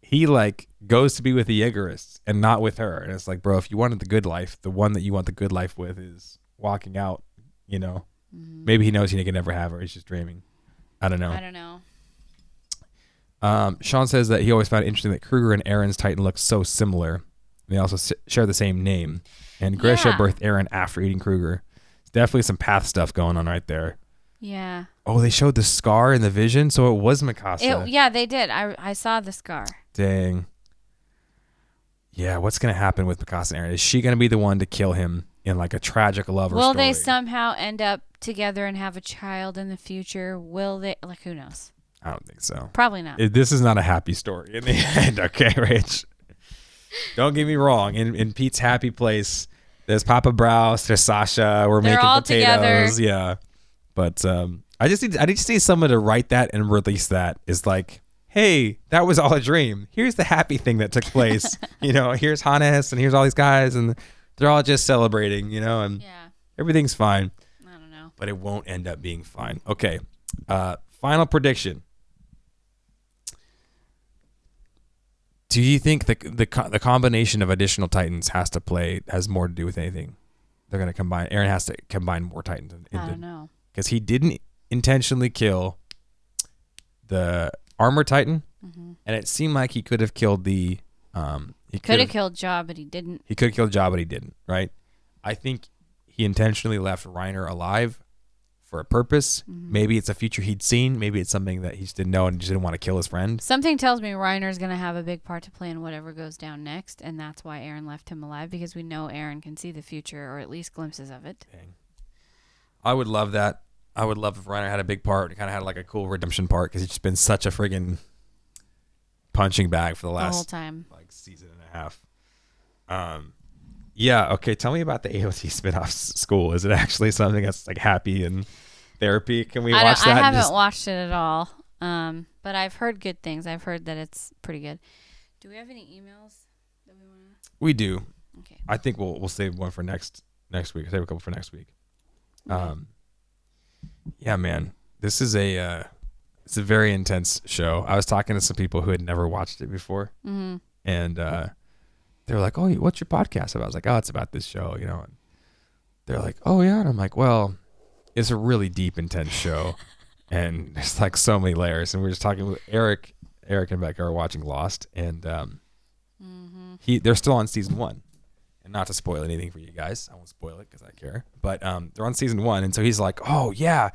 he like goes to be with the Jaegerists and not with her, and it's like, bro, if you wanted the good life, the one that you want the good life with is walking out. You know, maybe he knows he can never have her. He's just dreaming. I don't know. Sean says that he always found it interesting that Kruger and Eren's Titan look so similar. They also share the same name. And Grisha birthed Eren after eating Kruger. It's definitely some path stuff going on right there. Yeah. Oh, they showed the scar in the vision, so it was Mikasa. Yeah, they did. I saw the scar. Dang. Yeah, what's going to happen with Mikasa and Eren? Is she going to be the one to kill him in like a tragic lover story? Will they somehow end up together and have a child in the future? Will they? Like, who knows? I don't think so. Probably not. This is not a happy story in the end, okay, Rich? Don't get me wrong. In Pete's happy place, there's Papa Browse, there's Sasha. They're making all potatoes. Together. Yeah. But I need to see someone to write that and release that. Is like, hey, that was all a dream. Here's the happy thing that took place. Here's Hannes and here's all these guys, and they're all just celebrating, and everything's fine. I don't know. But it won't end up being fine. Okay. Final prediction. Do you think the combination of additional Titans has more to do with anything? They're going to combine. Eren has to combine more Titans. I don't know. Because he didn't intentionally kill the armor Titan, and it seemed like he could have killed the. He could have killed Ja, but he didn't. He could have killed Ja, but he didn't. Right. I think he intentionally left Reiner alive for a purpose. Maybe it's a future he'd seen. Maybe it's something that he just didn't know and just didn't want to kill his friend. Something tells me Reiner's going to have a big part to play in whatever goes down next, and that's why Eren left him alive, because we know Eren can see the future, or at least glimpses of it. Dang. I would love that. I would love if Reiner had a big part. He kind of had like a cool redemption part, because he's just been such a friggin' punching bag for the last whole time, like season and a half. Yeah. Okay. Tell me about the AOT spinoff school. Is it actually something that's like happy and therapy? Can we watch that? I haven't watched it at all. But I've heard good things. I've heard that it's pretty good. Do we have any emails that we want to? We do. Okay. I think we'll save one for next week. Save a couple for next week. Okay. Yeah, man. This is it's a very intense show. I was talking to some people who had never watched it before, and they were like, "Oh, what's your podcast about?" I was like, "Oh, it's about this show," And they're like, "Oh yeah," and I'm like, "Well, it's a really deep, intense show, and there's like so many layers." And we were just talking with Eric. Eric and Becca are watching Lost, and they're still on season 1. And not to spoil anything for you guys, I won't spoil it because I care. But they're on season 1, and so he's like, "Oh yeah,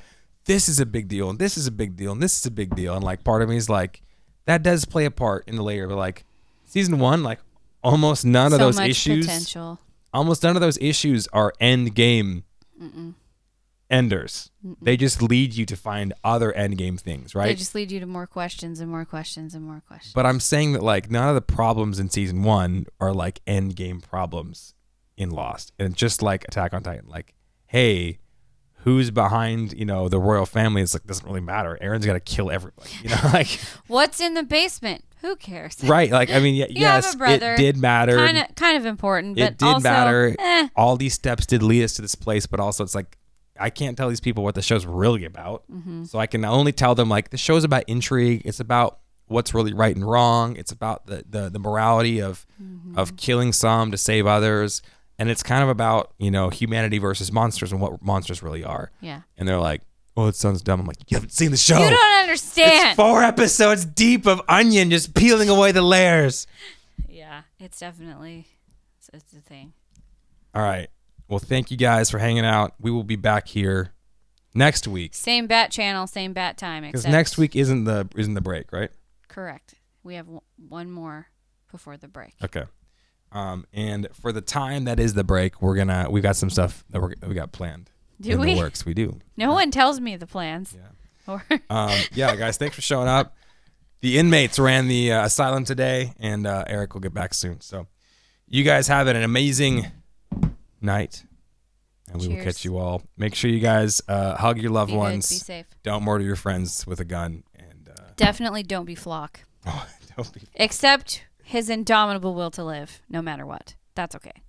this is a big deal, and this is a big deal, and this is a big deal." And like part of me is like, that does play a part in the layer, but like season 1, like almost none of those issues. Potential. Almost none of those issues are end game enders. They just lead you to find other end game things, right? They just lead you to more questions and more questions and more questions. But I'm saying that like none of the problems in season 1 are like end game problems in Lost. And just like Attack on Titan, like, hey, who's behind, the royal family? It's like, doesn't really matter. Eren's got to kill everybody, like what's in the basement? Who cares? Right. Like, I mean, yes, have a brother. It did matter. Kind of important, but it did also, matter. All these steps did lead us to this place, but also it's like, I can't tell these people what the show's really about. So I can only tell them like the show's about intrigue. It's about what's really right and wrong. It's about the morality of killing some to save others. And it's kind of about, humanity versus monsters and what monsters really are. Yeah. And they're like, "Oh, it sounds dumb." I'm like, "You haven't seen the show. You don't understand. It's 4 episodes deep of onion just peeling away the layers." Yeah, it's definitely, it's a thing. All right. Well, thank you guys for hanging out. We will be back here next week. Same bat channel, same bat time. Because next week isn't the break, right? Correct. We have one more before the break. Okay. And for the time that is the break, we've got some stuff that we got planned. Do we? In the works. We do. No one tells me the plans. Yeah. Yeah, guys, thanks for showing up. The inmates ran the asylum today, and Eric will get back soon. So you guys have an amazing night, and we will catch you all. Make sure you guys hug your loved ones. Be safe. Don't murder your friends with a gun. And definitely don't be Flock. Oh, don't be. Except his indomitable will to live, no matter what. That's okay.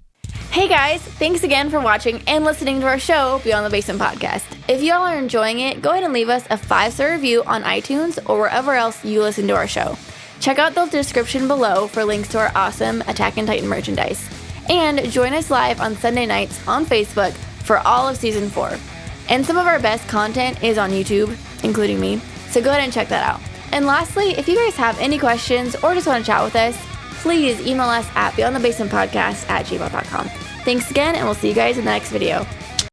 Hey guys, thanks again for watching and listening to our show, Beyond the Basement Podcast. If y'all are enjoying it, go ahead and leave us a 5-star review on iTunes or wherever else you listen to our show. Check out the description below for links to our awesome Attack on Titan merchandise. And join us live on Sunday nights on Facebook for all of Season 4. And some of our best content is on YouTube, including me, so go ahead and check that out. And lastly, if you guys have any questions or just want to chat with us, please email us at beyondthebasementpodcast@gmail.com. Thanks again, and we'll see you guys in the next video.